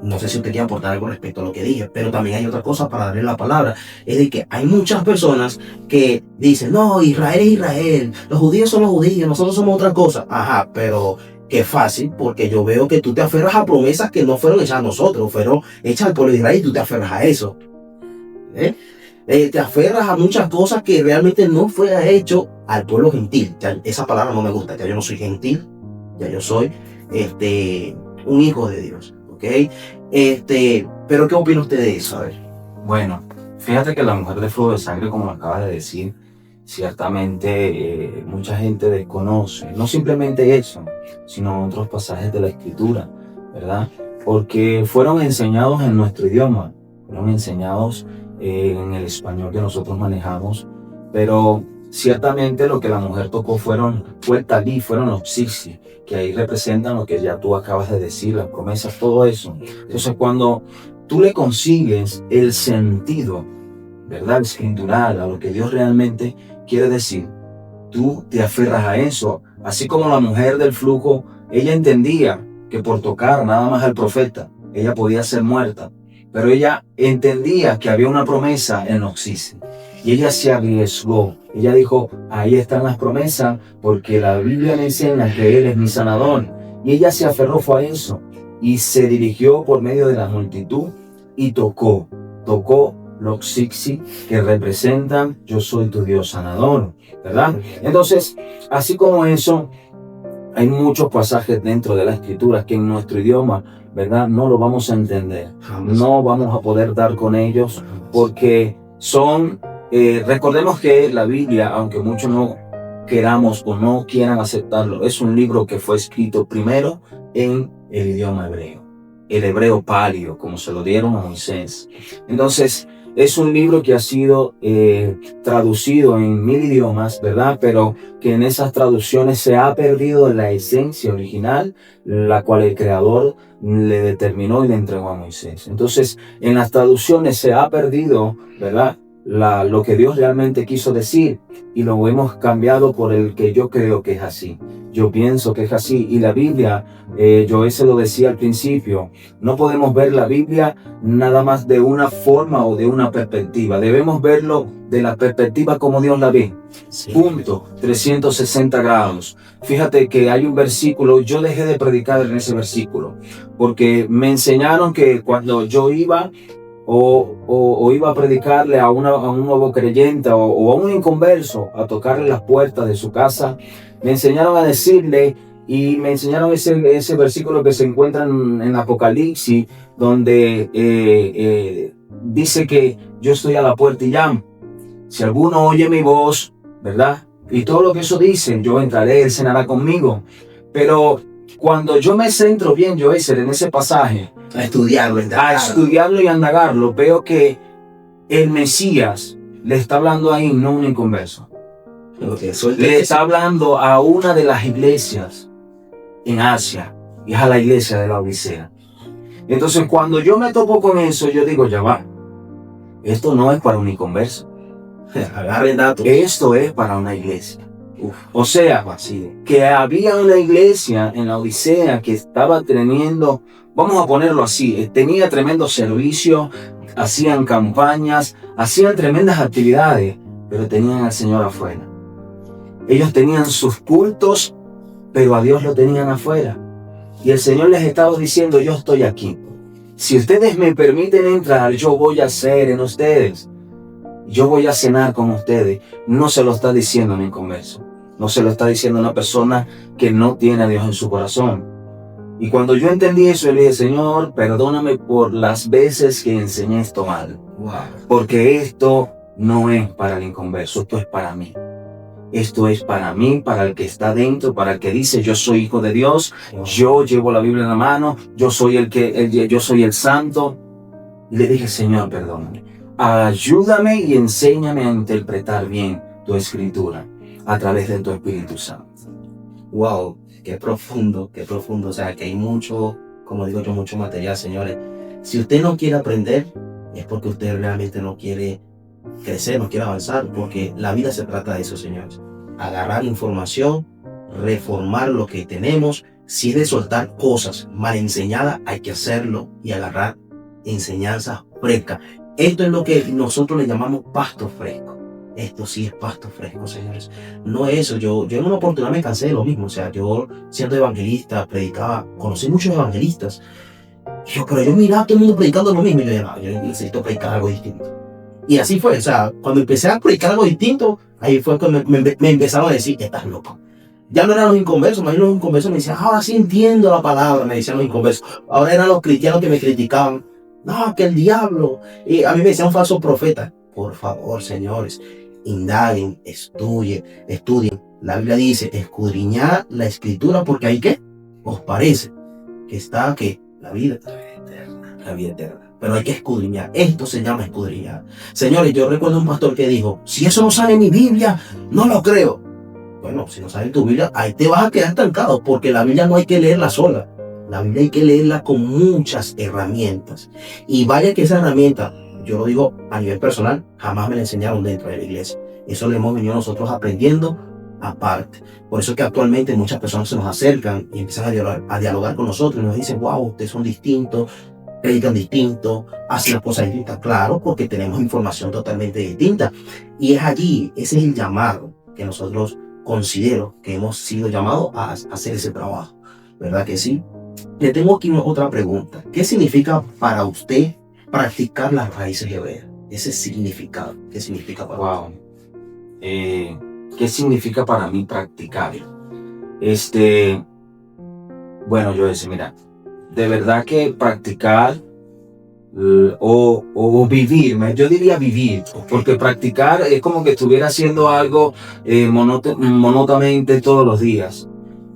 S2: No sé si usted quiere aportar algo respecto a lo que dije, pero también hay otra cosa para darle la palabra. Es de que hay muchas personas que dicen, no, Israel es Israel, los judíos son los judíos, nosotros somos otra cosa. Ajá, pero qué fácil, porque yo veo que tú te aferras a promesas que no fueron hechas a nosotros, fueron hechas al pueblo de Israel y tú te aferras a eso. Te aferras a muchas cosas que realmente no fue hecho al pueblo gentil. Ya, esa palabra no me gusta, ya yo no soy gentil, ya yo soy un hijo de Dios. ¿Okay? Pero ¿qué opina usted de eso? A ver.
S1: Bueno, fíjate que la mujer de flujo de sangre, como acabas de decir, ciertamente mucha gente desconoce, no simplemente eso, sino otros pasajes de la Escritura, ¿verdad? Porque fueron enseñados en nuestro idioma, fueron enseñados en el español que nosotros manejamos, pero ciertamente lo que la mujer tocó fue el talí, fueron los zixis, que ahí representan lo que ya tú acabas de decir, las promesas, todo eso. Entonces cuando tú le consigues el sentido, ¿verdad?, escritural, a lo que Dios realmente quiere decir, tú te aferras a eso. Así como la mujer del flujo, ella entendía que por tocar nada más al profeta, ella podía ser muerta, pero ella entendía que había una promesa en los zixis. Y ella se arriesgó. Ella dijo, ahí están las promesas, porque la Biblia me enseña que Él es mi sanador. Y ella se aferró fue a eso. Y se dirigió por medio de la multitud y tocó Loxixi, que representan yo soy tu Dios sanador, ¿verdad? Entonces, así como eso, hay muchos pasajes dentro de la Escritura que en nuestro idioma, ¿verdad? No lo vamos a entender, no vamos a poder dar con ellos porque son, recordemos que la Biblia, aunque muchos no queramos o no quieran aceptarlo, es un libro que fue escrito primero en el idioma hebreo, el hebreo palio, como se lo dieron a Moisés. Entonces, es un libro que ha sido traducido en 1000 idiomas, ¿verdad? Pero que en esas traducciones se ha perdido la esencia original, la cual el Creador le determinó y le entregó a Moisés. Entonces, en las traducciones se ha perdido, ¿verdad? Lo que Dios realmente quiso decir y lo hemos cambiado por el que yo creo que es así. Yo pienso que es así. Y la Biblia, yo eso lo decía al principio, no podemos ver la Biblia nada más de una forma o de una perspectiva. Debemos verlo de la perspectiva como Dios la ve. Sí. Punto. 360 grados. Fíjate que hay un versículo, yo dejé de predicar en ese versículo, porque me enseñaron que cuando yo iba o iba a predicarle a un nuevo creyente o a un inconverso, a tocarle las puertas de su casa, me enseñaron a decirle, y me enseñaron ese versículo que se encuentra en Apocalipsis, donde dice que yo estoy a la puerta y llamo. Si alguno oye mi voz, ¿verdad? Y todo lo que eso dice, yo entraré, él cenará conmigo. Pero cuando yo me centro bien, Joycer, en ese pasaje,
S2: a estudiarlo
S1: y a indagarlo, veo que el Mesías le está hablando ahí, no a un inconverso. Le está hablando a una de las iglesias en Asia, y es a la iglesia de la Odisea. Entonces, cuando yo me topo con eso, yo digo, ya va, esto no es para un inconverso.
S2: Agarren datos.
S1: Esto es para una iglesia. O sea, que había una iglesia en la Odisea que estaba teniendo, vamos a ponerlo así, tenía tremendo servicio, hacían campañas, hacían tremendas actividades, pero tenían al Señor afuera. Ellos tenían sus cultos, pero a Dios lo tenían afuera. Y el Señor les estaba diciendo, yo estoy aquí. Si ustedes me permiten entrar, yo voy a hacer en ustedes. Yo voy a cenar con ustedes. No se lo está diciendo un inconverso. No se lo está diciendo una persona que no tiene a Dios en su corazón. Y cuando yo entendí eso, le dije, Señor, perdóname por las veces que enseñé esto mal. Porque esto no es para el inconverso, esto es para mí. Esto es para mí, para el que está dentro, para el que dice, yo soy hijo de Dios, yo llevo la Biblia en la mano, yo soy yo soy el santo. Y le dije, Señor, perdóname. Ayúdame y enséñame a interpretar bien tu escritura a través de tu Espíritu Santo.
S2: Wow, qué profundo, qué profundo. O sea, que hay mucho, como digo yo, mucho material, señores. Si usted no quiere aprender, es porque usted realmente no quiere crecer, no quiere avanzar, porque la vida se trata de eso, señores. Agarrar información, reformar lo que tenemos. Si es de soltar cosas mal enseñadas, hay que hacerlo y agarrar enseñanzas frescas. Esto es lo que nosotros le llamamos pasto fresco. Esto sí es pasto fresco, señores. No es eso. Yo en una oportunidad me cansé de lo mismo. O sea, yo siendo evangelista, predicaba, conocí muchos evangelistas. Pero yo miraba a todo el mundo predicando lo mismo. Y yo dije, no, yo necesito predicar algo distinto. Y así fue. O sea, cuando empecé a predicar algo distinto, ahí fue cuando me empezaron a decir, estás loco. Ya no eran los inconversos, más bien los inconversos me decían, ahora sí entiendo la palabra, me decían los inconversos. Ahora eran los cristianos que me criticaban. No, que el diablo. Y a mí me decían falso profeta. Por favor, señores, indaguen, estudien. La Biblia dice, escudriñad la escritura, porque ahí ¿qué? Os parece que está, ¿qué? La vida eterna. Pero hay que escudriñar. Esto se llama escudriñar. Señores, yo recuerdo un pastor que dijo, si eso no sale en mi Biblia, no lo creo. Bueno, si no sale en tu Biblia, ahí te vas a quedar estancado, porque la Biblia no hay que leerla sola. La Biblia hay que leerla con muchas herramientas. Y vaya que esa herramienta, yo lo digo a nivel personal, jamás me la enseñaron dentro de la iglesia. Eso lo hemos venido nosotros aprendiendo aparte. Por eso es que actualmente muchas personas se nos acercan y empiezan a dialogar con nosotros y nos dicen, wow, ustedes son distintos, predican distinto, hacen las cosas distintas. Claro, porque tenemos información totalmente distinta. Y es allí, ese es el llamado que nosotros considero que hemos sido llamados a hacer ese trabajo. ¿Verdad que sí? Le tengo aquí otra pregunta. ¿Qué significa para usted practicar las raíces hebreas? ese significado. ¿Qué significa para
S1: Wow. ¿Qué significa para mí practicar? Bueno, yo decía, mira, de verdad que practicar o vivir, yo diría vivir, porque practicar es como que estuviera haciendo algo monótonamente todos los días,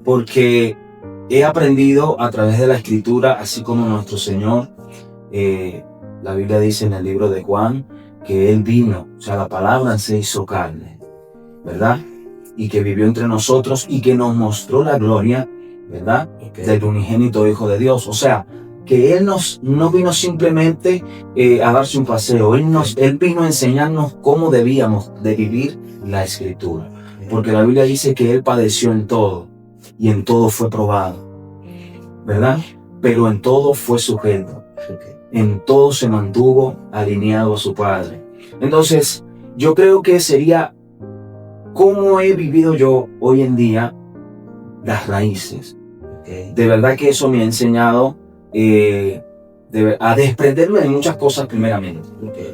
S1: porque he aprendido a través de la Escritura, así como nuestro Señor, la Biblia dice en el libro de Juan, que Él vino, o sea, la palabra se hizo carne, ¿verdad? Y que vivió entre nosotros y que nos mostró la gloria, ¿verdad? Del unigénito Hijo de Dios. O sea, que Él no vino simplemente a darse un paseo, Él vino a enseñarnos cómo debíamos de vivir la Escritura. Porque la Biblia dice que Él padeció en todo y en todo fue probado, ¿verdad? Pero en todo fue sujeto. En todo se mantuvo alineado a su Padre. Entonces, yo creo que sería cómo he vivido yo hoy en día las raíces. De verdad que eso me ha enseñado a desprenderme de muchas cosas primeramente.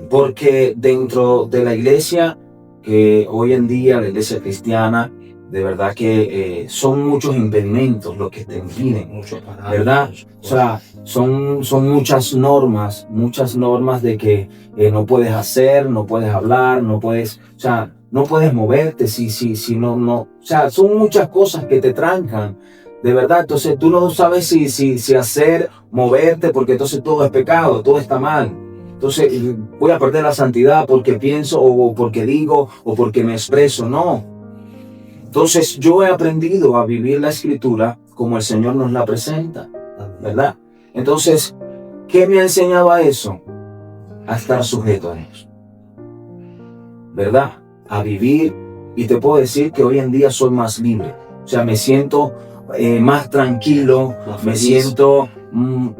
S1: Porque dentro de la iglesia, que hoy en día, la iglesia cristiana, de verdad que son muchos impedimentos los que te impiden, ¿verdad? O sea, son muchas normas de que no puedes hacer, no puedes hablar, no puedes, o sea, no puedes moverte, si no, o sea, son muchas cosas que te trancan, de verdad. Entonces tú no sabes si hacer, moverte, porque entonces todo es pecado, todo está mal. Entonces voy a perder la santidad porque pienso o porque digo o porque me expreso, no. Entonces yo he aprendido a vivir la Escritura como el Señor nos la presenta, ¿verdad? Entonces, ¿qué me ha enseñado a eso? A estar sujeto a Dios, ¿verdad? A vivir, y te puedo decir que hoy en día soy más libre. O sea, me siento más tranquilo, me siento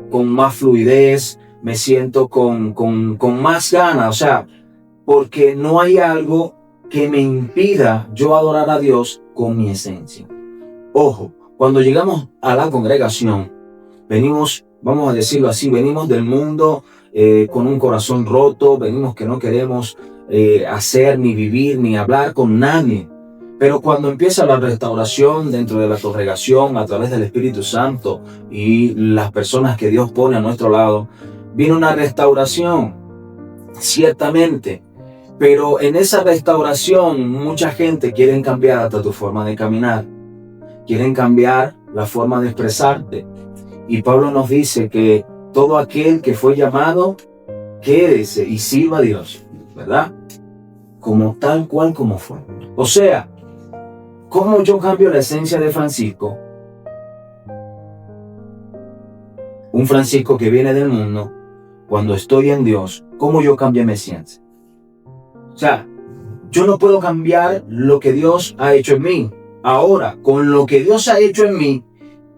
S1: con más fluidez, me siento con más ganas, o sea, porque no hay algo que me impida yo adorar a Dios con mi esencia. Ojo, cuando llegamos a la congregación, venimos, vamos a decirlo así, venimos del mundo con un corazón roto, venimos que no queremos hacer, ni vivir, ni hablar con nadie. Pero cuando empieza la restauración dentro de la congregación a través del Espíritu Santo y las personas que Dios pone a nuestro lado, viene una restauración, ciertamente. Pero en esa restauración mucha gente quiere cambiar hasta tu forma de caminar, quieren cambiar la forma de expresarte. Y Pablo nos dice que todo aquel que fue llamado, quédese y sirva a Dios, ¿verdad? Como tal cual como fue. O sea, ¿cómo yo cambio la esencia de Francisco? Un Francisco que viene del mundo, cuando estoy en Dios, ¿cómo yo cambio mi esencia? O sea, yo no puedo cambiar lo que Dios ha hecho en mí. Ahora, con lo que Dios ha hecho en mí,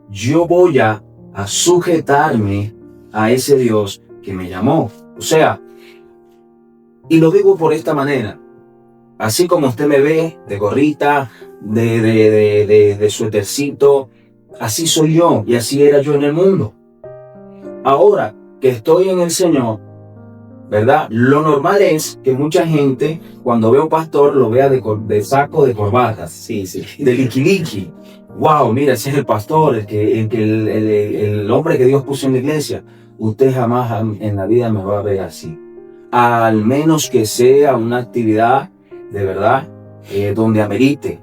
S1: yo voy a sujetarme a ese Dios que me llamó. O sea, y lo digo por esta manera. Así como usted me ve de gorrita, de suétercito, así soy yo y así era yo en el mundo. Ahora que estoy en el Señor, ¿verdad? Lo normal es que mucha gente, cuando ve a un pastor, lo vea de saco, de corbatas, de liquiliqui. Wow, mira, ese es el pastor, el hombre que Dios puso en la iglesia. Usted jamás en la vida me va a ver así. Al menos que sea una actividad de verdad donde amerite.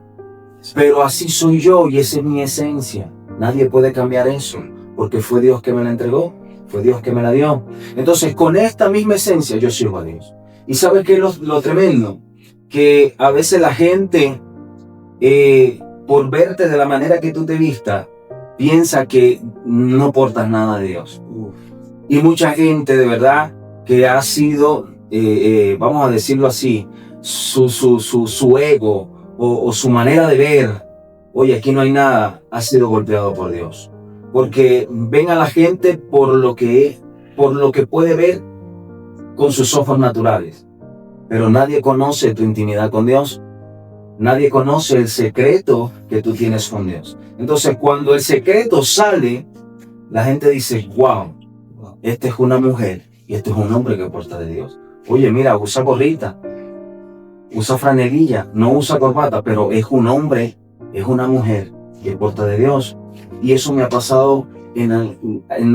S1: Pero así soy yo y esa es mi esencia. Nadie puede cambiar eso, porque fue Dios que me la entregó. Fue Dios que me la dio. Entonces, con esta misma esencia yo sirvo a Dios. ¿Y sabes qué es lo tremendo? Que a veces la gente, por verte de la manera que tú te vistas, piensa que no portas nada de Dios. Y mucha gente, de verdad, que ha sido, vamos a decirlo así, su ego o su manera de ver, oye, aquí no hay nada, ha sido golpeado por Dios. Porque ven a la gente por lo que puede ver con sus ojos naturales. Pero nadie conoce tu intimidad con Dios. Nadie conoce el secreto que tú tienes con Dios. Entonces, cuando el secreto sale, la gente dice, wow, esta es una mujer y este es un hombre que porta de Dios. Oye, mira, usa gorrita, usa franelilla, no usa corbata, pero es un hombre, es una mujer que porta de Dios. Y eso me ha pasado en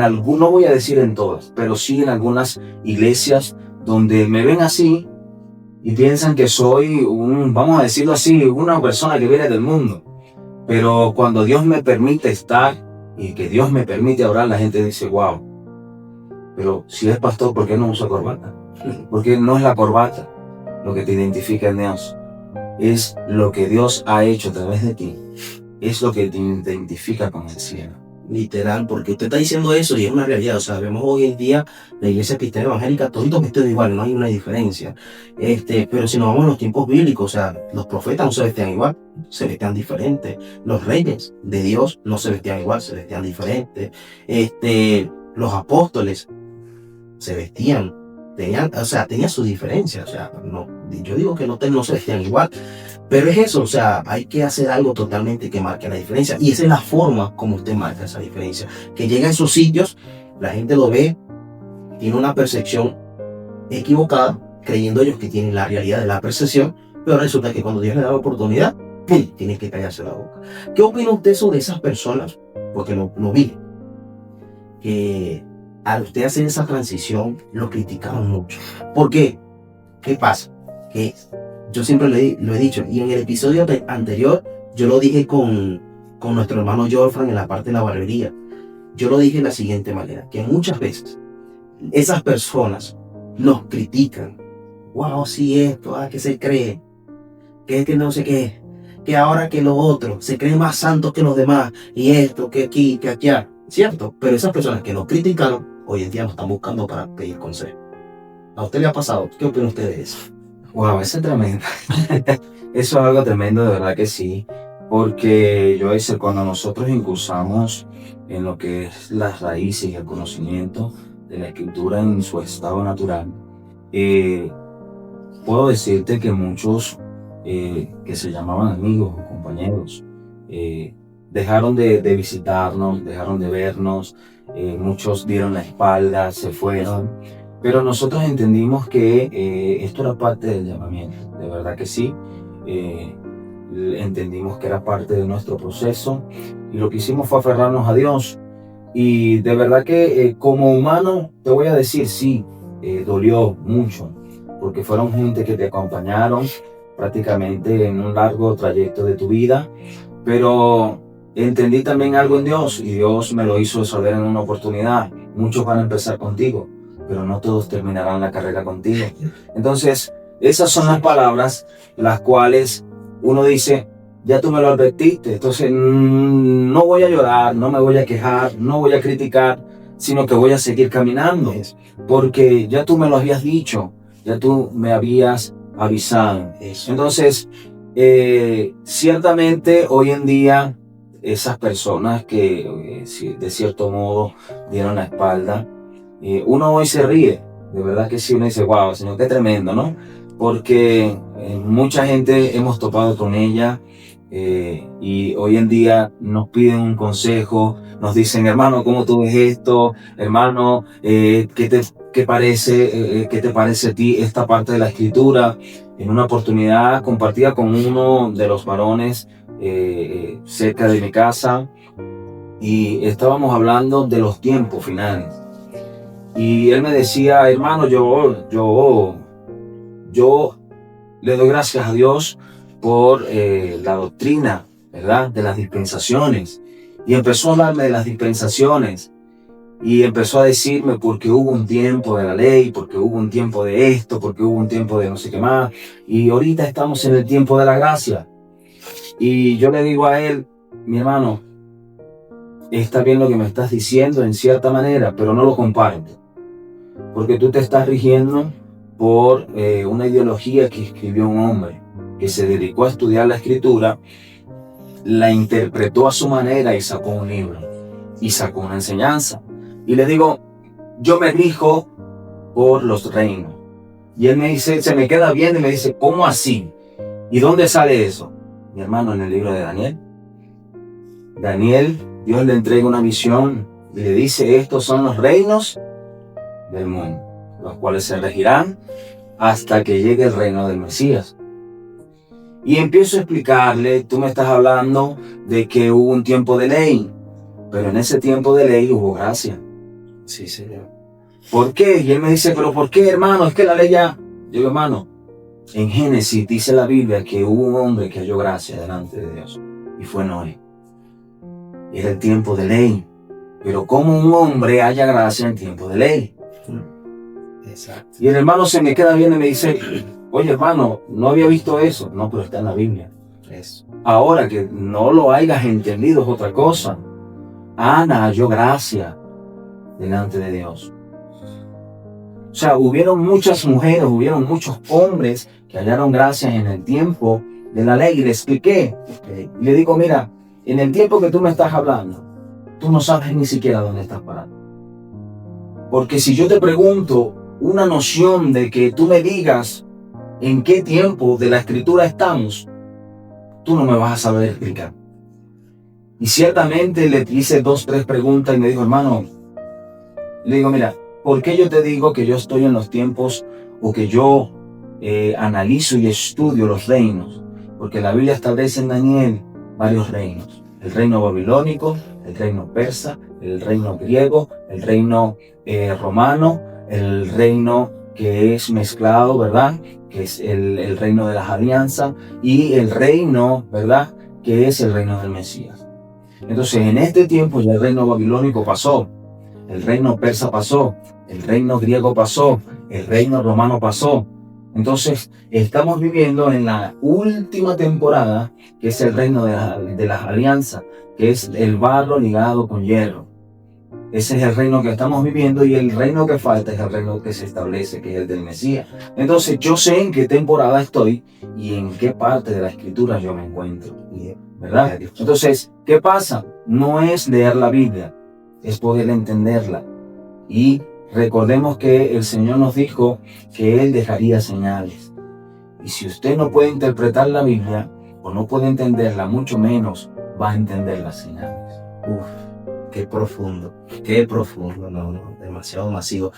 S1: algunas, no voy a decir en todas, pero sí en algunas iglesias donde me ven así y piensan que soy vamos a decirlo así, una persona que viene del mundo. Pero cuando Dios me permite estar y que Dios me permite orar, la gente dice, wow, pero si es pastor, ¿por qué no usa corbata? Porque no es la corbata lo que te identifica en Dios, es lo que Dios ha hecho a través de ti, es lo que te identifica con el cielo.
S2: Literal, porque usted está diciendo eso y es una realidad. O sea, vemos hoy en día la iglesia cristiana evangélica, todos vestidos igual, no hay una diferencia. Pero si nos vamos a los tiempos bíblicos, o sea, los profetas no se vestían igual, se vestían diferente. Los reyes de Dios no se vestían igual, se vestían diferente. Los apóstoles se vestían, tenían sus diferencias. O sea, no, yo digo que no se vestían igual. Pero es eso, o sea, hay que hacer algo totalmente que marque la diferencia. Y esa es la forma como usted marca esa diferencia. Que llega a esos sitios, la gente lo ve, tiene una percepción equivocada, creyendo ellos que tienen la realidad de la percepción, pero resulta que cuando Dios le da la oportunidad, ¡pum!, tiene que callarse la boca. ¿Qué opina usted sobre esas personas? Porque lo vi, que al usted hacer esa transición, lo criticaban mucho. ¿Por qué? ¿Qué pasa? Que yo siempre lo he dicho, y en el episodio anterior yo lo dije con nuestro hermano Jorfran en la parte de la barbería. Yo lo dije de la siguiente manera, que muchas veces esas personas nos critican. Wow, sí, esto, que se cree, que no sé qué, que ahora que lo otro, se creen más santos que los demás, y esto, que aquí, que allá, ¿cierto? Pero esas personas que nos criticaron, hoy en día nos están buscando para pedir consejo. ¿A usted le ha pasado? ¿Qué opina usted de eso?
S1: Wow, eso es tremendo. Eso es algo tremendo, de verdad que sí. Porque yo decir, cuando nosotros incursamos en lo que es las raíces y el conocimiento de la escritura en su estado natural, puedo decirte que muchos que se llamaban amigos o compañeros dejaron de visitarnos, dejaron de vernos, muchos dieron la espalda, se fueron. Pero nosotros entendimos que esto era parte del llamamiento, de verdad que sí. Entendimos que era parte de nuestro proceso y lo que hicimos fue aferrarnos a Dios. Y de verdad que como humano te voy a decir, sí, dolió mucho, porque fueron gente que te acompañaron prácticamente en un largo trayecto de tu vida, pero entendí también algo en Dios y Dios me lo hizo saber en una oportunidad. Muchos van a empezar contigo, pero no todos terminarán la carrera contigo. Entonces, esas son las palabras las cuales uno dice, ya tú me lo advertiste, entonces no voy a llorar, no me voy a quejar, no voy a criticar, sino que voy a seguir caminando, porque ya tú me lo habías dicho, ya tú me habías avisado. Entonces, ciertamente hoy en día, esas personas que de cierto modo dieron la espalda, uno hoy se ríe, de verdad que sí, uno dice, wow, Señor, qué tremendo, ¿no? Porque mucha gente hemos topado con ella y hoy en día nos piden un consejo, nos dicen, hermano, ¿cómo tú ves esto? Hermano, ¿qué te parece a ti esta parte de la escritura? En una oportunidad compartida con uno de los varones cerca de mi casa y estábamos hablando de los tiempos finales. Y él me decía, hermano, yo le doy gracias a Dios por la doctrina, ¿verdad?, de las dispensaciones. Y empezó a hablarme de las dispensaciones. Y empezó a decirme porque hubo un tiempo de la ley, porque hubo un tiempo de esto, porque hubo un tiempo de no sé qué más. Y ahorita estamos en el tiempo de la gracia. Y yo le digo a él, mi hermano, está bien lo que me estás diciendo en cierta manera, pero no lo comparto. Porque tú te estás rigiendo por una ideología que escribió un hombre que se dedicó a estudiar la escritura, la interpretó a su manera y sacó un libro y sacó una enseñanza. Y le digo, yo me rijo por los reinos. Y él me dice, se me queda bien y me dice, ¿cómo así? ¿Y dónde sale eso? Mi hermano, en el libro de Daniel. Daniel, Dios le entrega una visión y le dice, estos son los reinos del mundo, los cuales se regirán hasta que llegue el reino del Mesías. Y empiezo a explicarle, tú me estás hablando de que hubo un tiempo de ley, pero en ese tiempo de ley hubo gracia.
S2: Sí, Señor.
S1: ¿Por qué? Y él me dice, pero ¿por qué, hermano? Es que la ley ya... Yo digo, hermano, en Génesis dice la Biblia que hubo un hombre que halló gracia delante de Dios, y fue Noé. Era el tiempo de ley, pero ¿cómo un hombre haya gracia en tiempo de ley?
S2: Exacto.
S1: Y el hermano se me queda viendo y me dice, oye, hermano, no había visto eso. No, pero está en la Biblia.
S2: Eso.
S1: Ahora que no lo hayas entendido es otra cosa. Ana halló gracia delante de Dios. O sea, hubieron muchas mujeres, hubieron muchos hombres que hallaron gracia en el tiempo de la ley. Y le expliqué. Y le digo, mira, en el tiempo que tú me estás hablando, tú no sabes ni siquiera dónde estás parado. Porque si yo te pregunto una noción de que tú me digas en qué tiempo de la escritura estamos, tú no me vas a saber explicar. Y ciertamente le hice 2, 3 preguntas y me dijo, hermano, le digo, mira, ¿por qué yo te digo que yo estoy en los tiempos o que yo analizo y estudio los reinos? Porque la Biblia establece en Daniel varios reinos. El reino babilónico, el reino persa, el reino griego, el reino romano, el reino que es mezclado, ¿verdad? Que es el reino de las alianzas, y el reino, ¿verdad? Que es el reino del Mesías. Entonces, en este tiempo ya el reino babilónico pasó, el reino persa pasó, el reino griego pasó, el reino romano pasó. Entonces, estamos viviendo en la última temporada, que es el reino de las alianzas, que es el barro ligado con hierro. Ese es el reino que estamos viviendo, y el reino que falta es el reino que se establece, que es el del Mesías. Entonces, yo sé en qué temporada estoy y en qué parte de la escritura yo me encuentro, ¿verdad? Entonces, ¿qué pasa? No es leer la Biblia, es poder entenderla. Y recordemos que el Señor nos dijo que Él dejaría señales. Y si usted no puede interpretar la Biblia o no puede entenderla, mucho menos va a entender las señales.
S2: Qué profundo, no, demasiado masivo.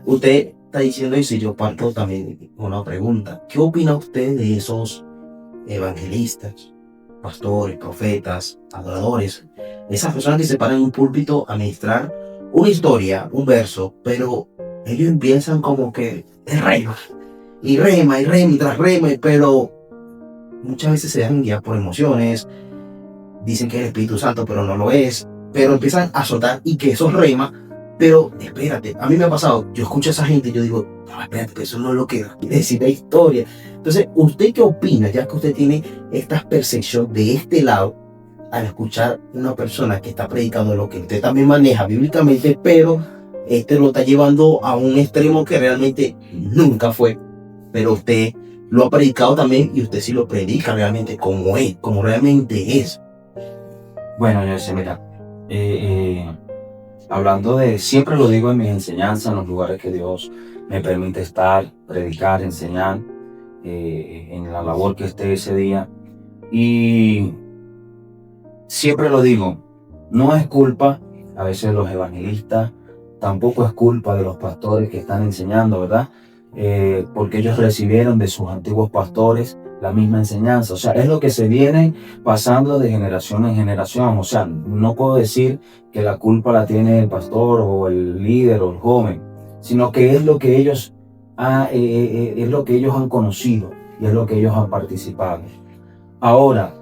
S2: Usted está diciendo eso y yo parto también con una pregunta. ¿Qué opina usted de esos evangelistas, pastores, profetas, adoradores? Esas personas que se paran en un púlpito a ministrar una historia, un verso, pero ellos empiezan como que rema y tras rema, pero muchas veces se dejan guiar por emociones, dicen que es el Espíritu Santo, pero no lo es, pero empiezan a soltar y que eso rema, pero espérate, a mí me ha pasado, yo escucho a esa gente y yo digo, no, espérate, que eso no es lo que quiere decir la historia. Entonces, ¿usted qué opina, ya que usted tiene esta percepción de este lado, al escuchar una persona que está predicando lo que usted también maneja bíblicamente, pero lo está llevando a un extremo que realmente nunca fue, pero usted lo ha predicado también y usted sí lo predica realmente como es, como realmente es?
S1: Bueno, yo sé, mira, hablando de, siempre lo digo en mis enseñanzas, en los lugares que Dios me permite estar, predicar, enseñar, en la labor que esté ese día, y siempre lo digo, no es culpa a veces de los evangelistas, tampoco es culpa de los pastores que están enseñando, ¿verdad? Porque ellos recibieron de sus antiguos pastores la misma enseñanza. O sea, es lo que se viene pasando de generación en generación. O sea, no puedo decir que la culpa la tiene el pastor o el líder o el joven, sino que es lo que ellos, es lo que ellos han conocido y es lo que ellos han participado. Ahora,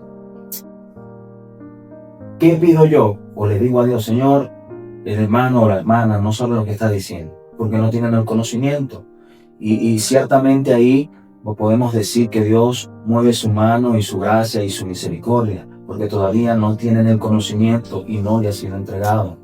S1: ¿qué pido yo? O le digo a Dios, Señor, el hermano o la hermana no sabe lo que está diciendo, porque no tienen el conocimiento. Y ciertamente ahí podemos decir que Dios mueve su mano y su gracia y su misericordia, porque todavía no tienen el conocimiento y no le ha sido entregado,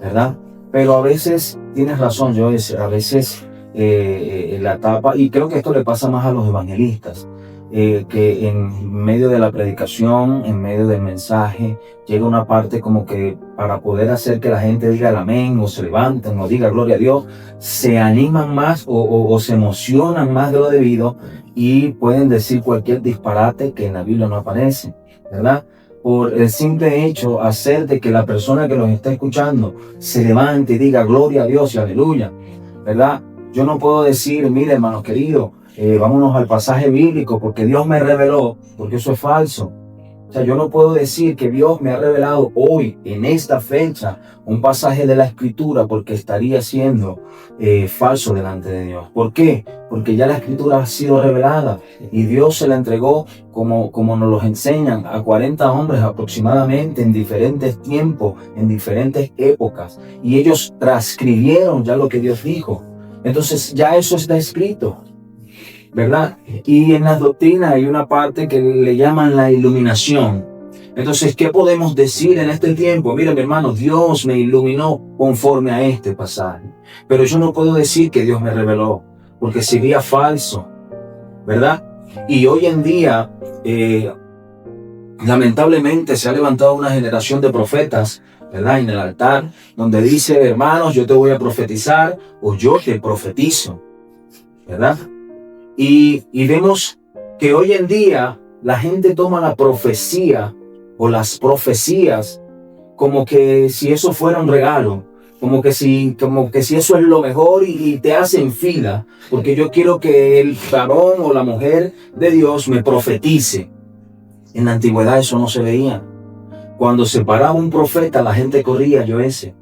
S1: ¿verdad? Pero a veces, tienes razón, yo a veces la etapa, y creo que esto le pasa más a los evangelistas, que en medio de la predicación, en medio del mensaje, llega una parte como que para poder hacer que la gente diga el amén, o se levanten, o diga gloria a Dios, se animan más o se emocionan más de lo debido y pueden decir cualquier disparate que en la Biblia no aparece, ¿verdad? Por el simple hecho, hacer de que la persona que los está escuchando se levante y diga gloria a Dios y aleluya, ¿verdad? Yo no puedo decir, mire, hermanos queridos, vámonos al pasaje bíblico, porque Dios me reveló, porque eso es falso. O sea, yo no puedo decir que Dios me ha revelado hoy, en esta fecha, un pasaje de la Escritura, porque estaría siendo falso delante de Dios. ¿Por qué? Porque ya la Escritura ha sido revelada y Dios se la entregó, como nos los enseñan, a 40 hombres aproximadamente en diferentes tiempos, en diferentes épocas. Y ellos transcribieron ya lo que Dios dijo. Entonces ya eso está escrito, ¿verdad? Y en las doctrinas hay una parte que le llaman la iluminación. Entonces, ¿qué podemos decir en este tiempo? Mira, mi hermano, Dios me iluminó conforme a este pasaje. Pero yo no puedo decir que Dios me reveló, porque sería falso, ¿verdad? Y hoy en día, lamentablemente, se ha levantado una generación de profetas, ¿verdad? En el altar, donde dice, hermanos, yo te voy a profetizar o yo te profetizo, ¿verdad? Y vemos que hoy en día la gente toma la profecía o las profecías como que si eso fuera un regalo, como que si eso es lo mejor y te hacen fila, porque yo quiero que el varón o la mujer de Dios me profetice. En la antigüedad eso no se veía. Cuando se paraba un profeta, la gente corría, yo ese.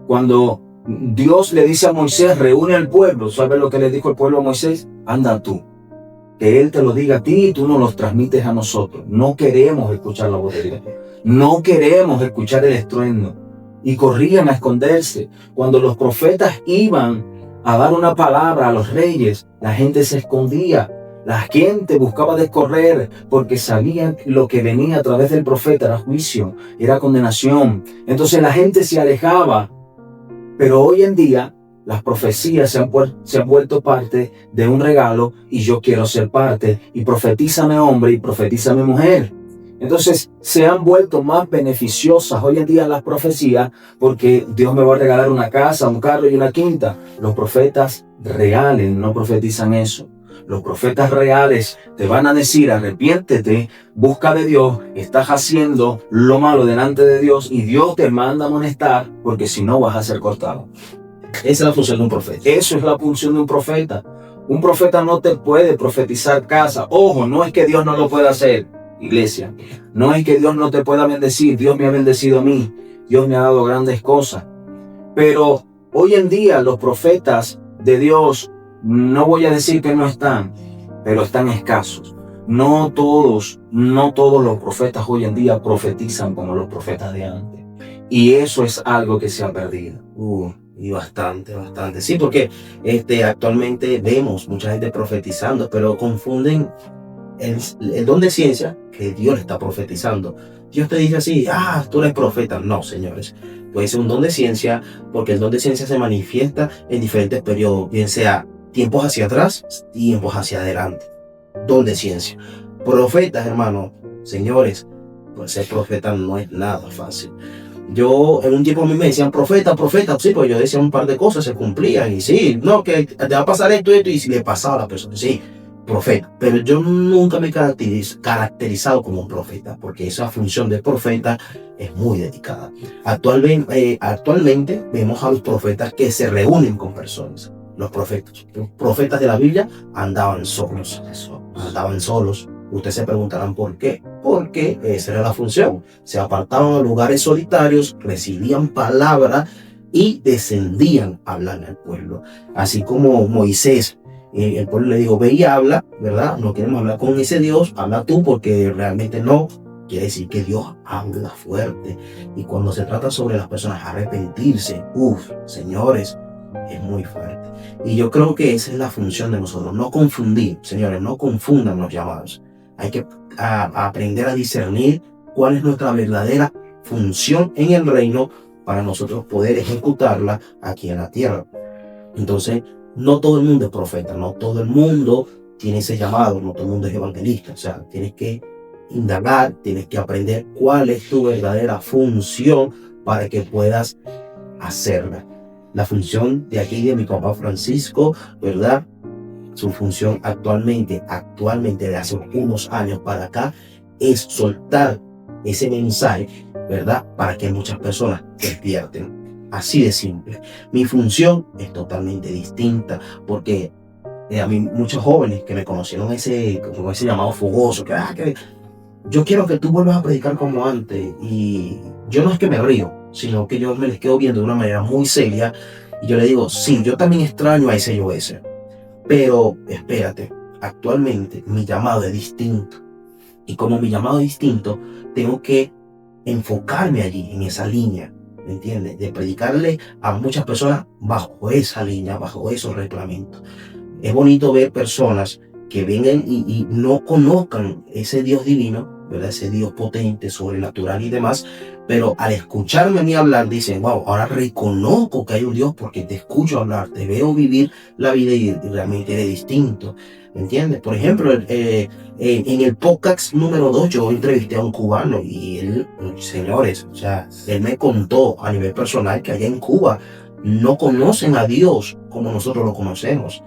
S1: Cuando Dios le dice a Moisés, reúne al pueblo, ¿sabes lo que le dijo el pueblo a Moisés? Anda tú, que Él te lo diga a ti y tú nos lo transmites a nosotros. No queremos escuchar la voz de Dios. No queremos escuchar el estruendo. Y corrían a esconderse. Cuando los profetas iban a dar una palabra a los reyes, la gente se escondía. La gente buscaba descorrer porque sabían que lo que venía a través del profeta era juicio, era condenación. Entonces la gente se alejaba. Pero hoy en día las profecías se han vuelto parte de un regalo y yo quiero ser parte. Y profetízame hombre y profetízame mujer. Entonces se han vuelto más beneficiosas hoy en día las profecías porque Dios me va a regalar una casa, un carro y una quinta. Los profetas reales no profetizan eso. Los profetas reales te van a decir, arrepiéntete, busca de Dios, estás haciendo lo malo delante de Dios y Dios te manda a amonestar porque si no vas a ser cortado.
S2: Esa es la función de un profeta.
S1: Eso es la función de un profeta. Un profeta no te puede profetizar casa. Ojo, no es que Dios no lo pueda hacer, iglesia. No es que Dios no te pueda bendecir. Dios me ha bendecido a mí. Dios me ha dado grandes cosas. Pero hoy en día los profetas de Dios, no voy a decir que no están, pero están escasos. No todos los profetas hoy en día profetizan como los profetas de antes. Y eso es algo que se ha perdido.
S2: Y bastante. Sí, porque actualmente vemos mucha gente profetizando, pero confunden el don de ciencia que Dios le está profetizando. Dios te dice así, tú eres profeta. No, señores. Puede ser un don de ciencia, porque el don de ciencia se manifiesta en diferentes periodos, bien sea tiempos hacia atrás, tiempos hacia adelante. Don de ciencia. Profetas, hermano, señores, pues ser profeta no es nada fácil. Yo, en un tiempo a mí me decían profeta, sí, pues yo decía un par de cosas, se cumplían, y sí, no, que te va a pasar esto, y si le pasaba a la persona, sí, profeta. Pero yo nunca me he caracterizado como un profeta, porque esa función de profeta es muy dedicada. Actualmente vemos a los profetas que se reúnen con personas. Los profetas de la Biblia andaban solos. Ustedes se preguntarán por qué. Porque esa era la función. Se apartaban a lugares solitarios, recibían palabra y descendían a hablar al pueblo. Así como Moisés, el pueblo le dijo, ve y habla, ¿verdad? No queremos hablar con ese Dios, habla tú porque realmente no. Quiere decir que Dios habla fuerte. Y cuando se trata sobre las personas arrepentirse, señores, es muy fuerte. Y yo creo que esa es la función de nosotros. No confundir, señores, no confundan los llamados. Hay que aprender a discernir cuál es nuestra verdadera función en el reino para nosotros poder ejecutarla aquí en la tierra. Entonces, no todo el mundo es profeta, no todo el mundo tiene ese llamado, no todo el mundo es evangelista. O sea, tienes que indagar, tienes que aprender cuál es tu verdadera función para que puedas hacerla. La función de aquí de mi papá Francisco, ¿verdad? Su función actualmente de hace unos años para acá, es soltar ese mensaje, ¿verdad? Para que muchas personas despierten. Así de simple. Mi función es totalmente distinta porque a mí muchos jóvenes que me conocieron con ese llamado fogoso, que yo quiero que tú vuelvas a predicar como antes. Y yo no es que me río, sino que yo me les quedo viendo de una manera muy seria. Y yo le digo, sí, yo también extraño a ese yo ese. Pero espérate, actualmente mi llamado es distinto. Y como mi llamado es distinto, tengo que enfocarme allí, en esa línea, ¿me entiendes? De predicarle a muchas personas bajo esa línea, bajo esos reglamentos. Es bonito ver personas que vengan y no conozcan ese Dios divino, ¿verdad? Ese Dios potente, sobrenatural y demás, pero al escucharme a mí hablar dicen, wow, ahora reconozco que hay un Dios porque te escucho hablar, te veo vivir la vida y realmente eres distinto, ¿me entiendes? Por ejemplo, en el podcast número 2 yo entrevisté a un cubano y él, señores, o sea, él me contó a nivel personal que allá en Cuba no conocen a Dios como nosotros lo conocemos.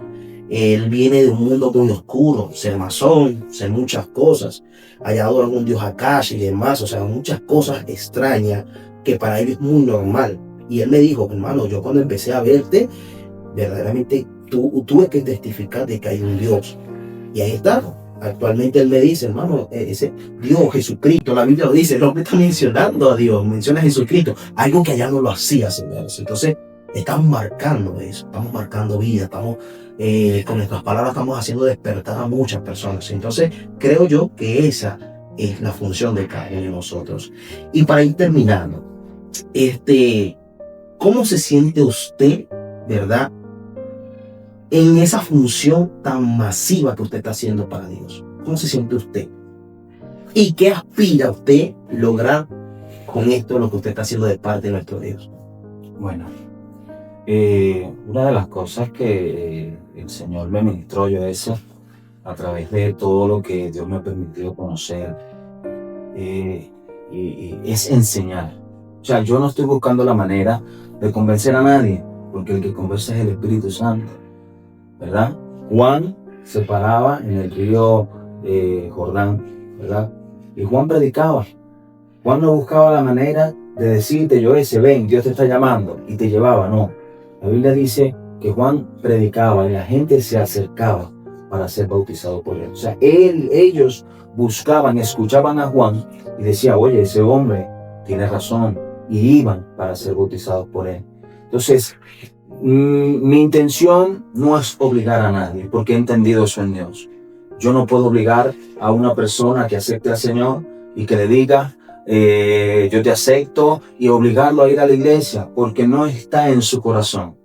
S2: Él viene de un mundo muy oscuro, ser masón, ser muchas cosas. Allá adoran un dios Akash y demás, o sea, muchas cosas extrañas que para él es muy normal. Y él me dijo, hermano, yo cuando empecé a verte, verdaderamente tuve que testificar de que hay un Dios. Y ahí está. Actualmente él me dice, hermano, ese Dios, Jesucristo, la Biblia lo dice, el hombre está mencionando a Dios, menciona a Jesucristo, algo que allá no lo hacía, señores. Entonces, estamos marcando eso, estamos marcando vida, estamos con nuestras palabras estamos haciendo despertar a muchas personas. Entonces, creo yo que esa es la función de cada uno de nosotros. Y para ir terminando, ¿cómo se siente usted, verdad, en esa función tan masiva que usted está haciendo para Dios? ¿Cómo se siente usted? ¿Y qué aspira usted lograr con esto, lo que usted está haciendo de parte de nuestro Dios?
S1: Bueno, una de las cosas que el Señor me ministró yo eso a través de todo lo que Dios me ha permitido conocer es enseñar. O sea, yo no estoy buscando la manera de convencer a nadie, porque el que convence es el Espíritu Santo, ¿verdad? Juan se paraba en el río Jordán, ¿verdad? Y Juan predicaba. Juan no buscaba la manera de decirte, yo ven, Dios te está llamando, y te llevaba, no. La Biblia dice que Juan predicaba y la gente se acercaba para ser bautizado por él. O sea, ellos buscaban, escuchaban a Juan y decían, oye, ese hombre tiene razón, y iban para ser bautizados por él. Entonces, mi intención no es obligar a nadie, porque he entendido eso en Dios. Yo no puedo obligar a una persona que acepte al Señor y que le diga, yo te acepto, y obligarlo a ir a la iglesia, porque no está en su corazón.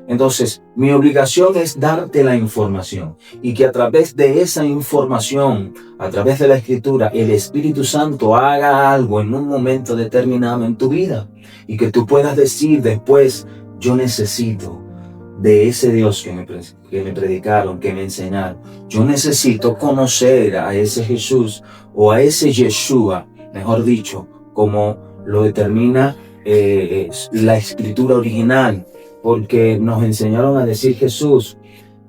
S1: Entonces, mi obligación es darte la información, y que a través de esa información, a través de la Escritura, el Espíritu Santo haga algo en un momento determinado en tu vida, y que tú puedas decir después, yo necesito de ese Dios que me predicaron, que me enseñaron. Yo necesito conocer a ese Jesús, o a ese Yeshua, mejor dicho, como lo determina la escritura original, porque nos enseñaron a decir Jesús,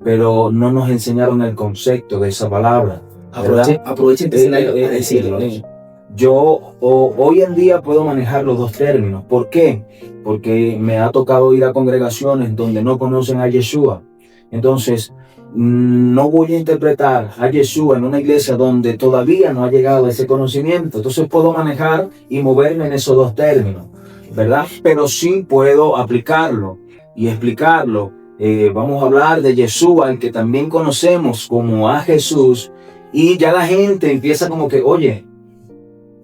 S1: pero no nos enseñaron el concepto de esa palabra.
S2: Aproveche a decirlo.
S1: Yo hoy en día puedo manejar los dos términos. ¿Por qué? Porque me ha tocado ir a congregaciones donde no conocen a Yeshua. Entonces, no voy a interpretar a Yeshua en una iglesia donde todavía no ha llegado ese conocimiento. Entonces puedo manejar y moverme en esos dos términos, ¿verdad? Pero sí puedo aplicarlo y explicarlo. Vamos a hablar de Yeshua, el que también conocemos como a Jesús, y ya la gente empieza como que, oye,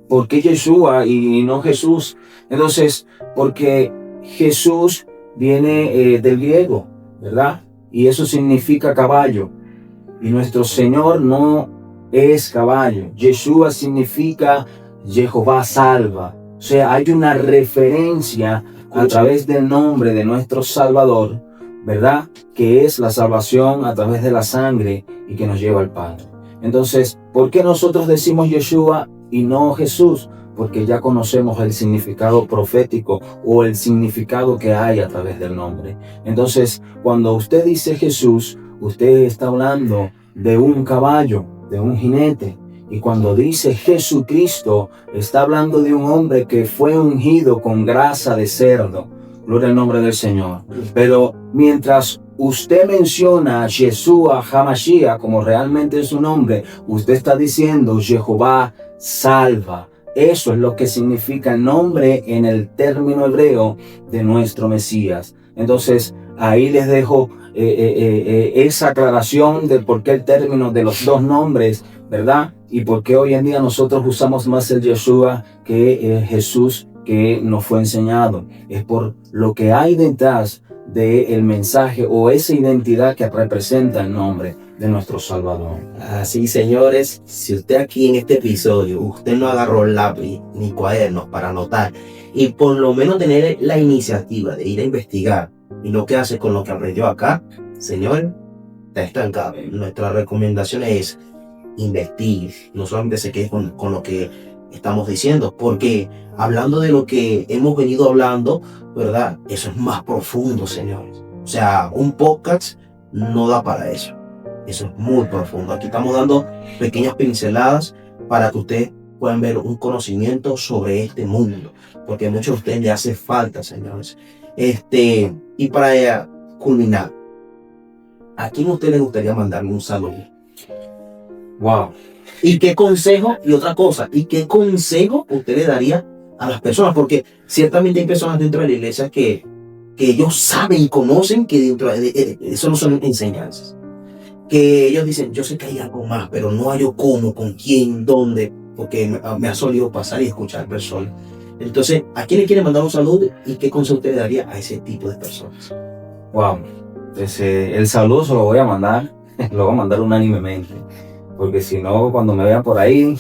S1: ¿por qué Yeshua y no Jesús? Entonces, porque Jesús viene del griego, ¿verdad? Y eso significa caballo. Y nuestro Señor no es caballo. Yeshua significa Jehová salva. O sea, hay una referencia a través del nombre de nuestro Salvador, ¿verdad? Que es la salvación a través de la sangre y que nos lleva al Padre. Entonces, ¿por qué nosotros decimos Yeshua y no Jesús? Porque ya conocemos el significado profético o el significado que hay a través del nombre. Entonces, cuando usted dice Jesús, usted está hablando de un caballo, de un jinete. Y cuando dice Jesucristo, está hablando de un hombre que fue ungido con grasa de cerdo. Gloria al nombre del Señor. Pero mientras usted menciona a Yeshua HaMashiach como realmente es su nombre, usted está diciendo Jehová salva. Eso es lo que significa el nombre en el término hebreo de nuestro Mesías. Entonces, ahí les dejo esa aclaración de por qué el término de los dos nombres, ¿verdad? Y por qué hoy en día nosotros usamos más el Yeshua que Jesús que nos fue enseñado. Es por lo que hay detrás del mensaje o esa identidad que representa el nombre de nuestro Salvador.
S2: Así, señores, si usted aquí en este episodio, usted no agarró lápiz ni cuadernos para anotar y por lo menos tener la iniciativa de ir a investigar y lo que hace con lo que aprendió acá, señores, está estancado. Nuestra recomendación es investigue, no solamente se quede con lo que estamos diciendo, porque hablando de lo que hemos venido hablando, ¿verdad? Eso es más profundo, señores. O sea, un podcast no da para eso. Eso es muy profundo. Aquí estamos dando pequeñas pinceladas para que ustedes puedan ver un conocimiento sobre este mundo, porque a muchos de ustedes les hace falta, señores. Y para culminar, ¿a quién a usted le gustaría mandarle un saludo?
S1: Wow.
S2: ¿Y qué consejo? Y otra cosa, ¿y qué consejo usted le daría a las personas? Porque ciertamente hay personas dentro de la iglesia que ellos saben y conocen que dentro de eso no son enseñanzas. Que ellos dicen, yo sé que hay algo más, pero no hay cómo, con quién, dónde, porque me ha solido pasar y escuchar personas. Entonces, ¿a quién le quiere mandar un saludo y qué consejo usted le daría a ese tipo de personas?
S1: Wow. Pues, el saludo se lo voy a mandar, lo voy a mandar unánimemente, porque si no, cuando me vean por ahí,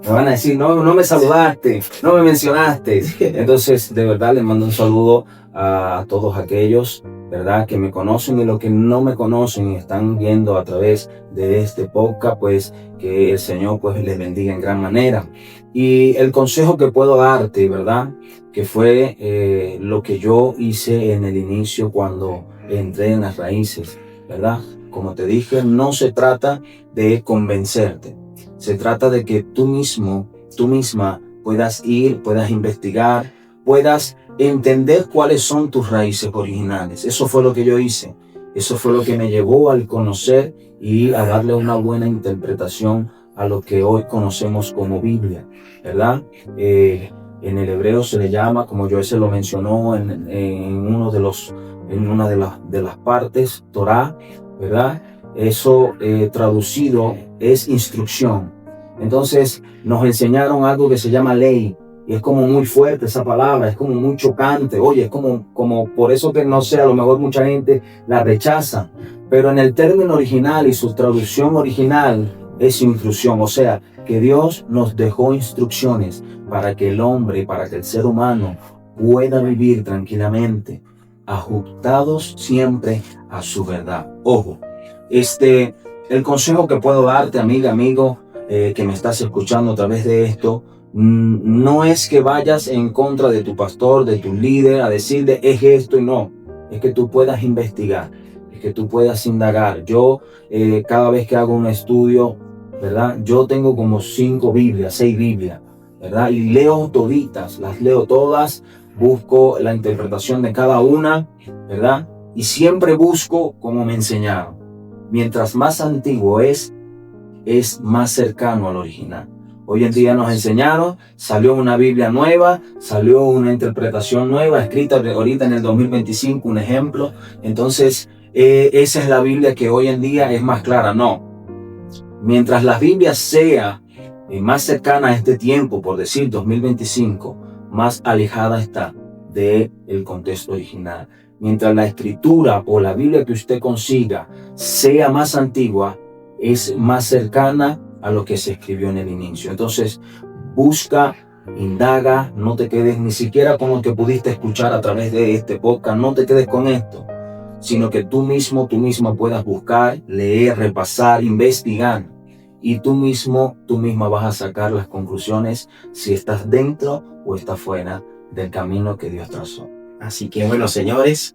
S1: me van a decir, no me saludaste, no me mencionaste. Entonces, de verdad, les mando un saludo a todos aquellos, ¿verdad?, que me conocen y los que no me conocen y están viendo a través de este podcast, pues que el Señor pues les bendiga en gran manera. Y el consejo que puedo darte, ¿verdad?, que fue lo que yo hice en el inicio cuando entré en las raíces, ¿verdad? Como te dije, no se trata de convencerte, se trata de que tú misma puedas ir, puedas investigar, puedas entender cuáles son tus raíces originales. Eso fue lo que yo hice. Eso fue lo que me llevó al conocer y a darle una buena interpretación a lo que hoy conocemos como Biblia, ¿verdad? En el hebreo se le llama, como Joel se lo mencionó en una de las partes, Torah, ¿verdad? Eso traducido es instrucción. Entonces nos enseñaron algo que se llama ley. Y es como muy fuerte esa palabra, es como muy chocante. Oye, es como por eso que no sé, a lo mejor mucha gente la rechaza. Pero en el término original y su traducción original es instrucción. O sea, que Dios nos dejó instrucciones para que el hombre, para que el ser humano pueda vivir tranquilamente, ajustados siempre a su verdad. Ojo, el consejo que puedo darte, amiga, amigo, que me estás escuchando a través de esto, no es que vayas en contra de tu pastor, de tu líder, a decirle es esto y no. Es que tú puedas investigar, es que tú puedas indagar. Yo cada vez que hago un estudio, ¿verdad? Yo tengo como 6 Biblias, ¿verdad? Y leo toditas, las leo todas, busco la interpretación de cada una, ¿verdad? Y siempre busco como me enseñaron. Mientras más antiguo es más cercano al original. Hoy en día nos enseñaron, salió una Biblia nueva, salió una interpretación nueva, escrita ahorita en el 2025, un ejemplo. Entonces, esa es la Biblia que hoy en día es más clara. No. Mientras la Biblia sea más cercana a este tiempo, por decir 2025, más alejada está del contexto original. Mientras la escritura o la Biblia que usted consiga sea más antigua, es más cercana a lo que se escribió en el inicio. Entonces, busca, indaga, no te quedes ni siquiera con lo que pudiste escuchar a través de este podcast, no te quedes con esto, sino que tú misma puedas buscar, leer, repasar, investigar, y tú misma vas a sacar las conclusiones si estás dentro o estás fuera del camino que Dios trazó.
S2: Así que bueno, señores,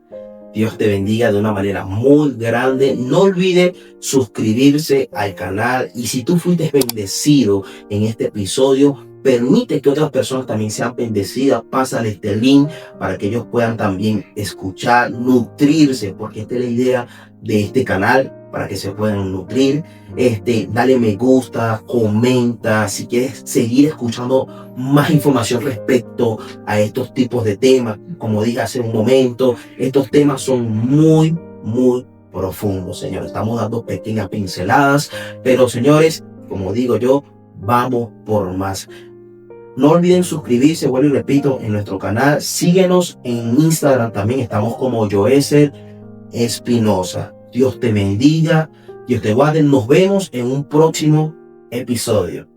S2: Dios te bendiga de una manera muy grande. No olvide suscribirse al canal. Y si tú fuiste bendecido en este episodio, permite que otras personas también sean bendecidas. Pásale este link para que ellos puedan también escuchar, nutrirse, porque esta es la idea de este canal, para que se puedan nutrir. Dale me gusta, comenta si quieres seguir escuchando más información respecto a estos tipos de temas. Como dije hace un momento, estos temas son muy profundos, señores. Estamos dando pequeñas pinceladas, pero señores, como digo yo, vamos por más. No olviden suscribirse, vuelvo y repito, en nuestro canal. Síguenos en Instagram también, estamos como Joeser Espinosa. Dios te bendiga, Dios te guarde. Nos vemos en un próximo episodio.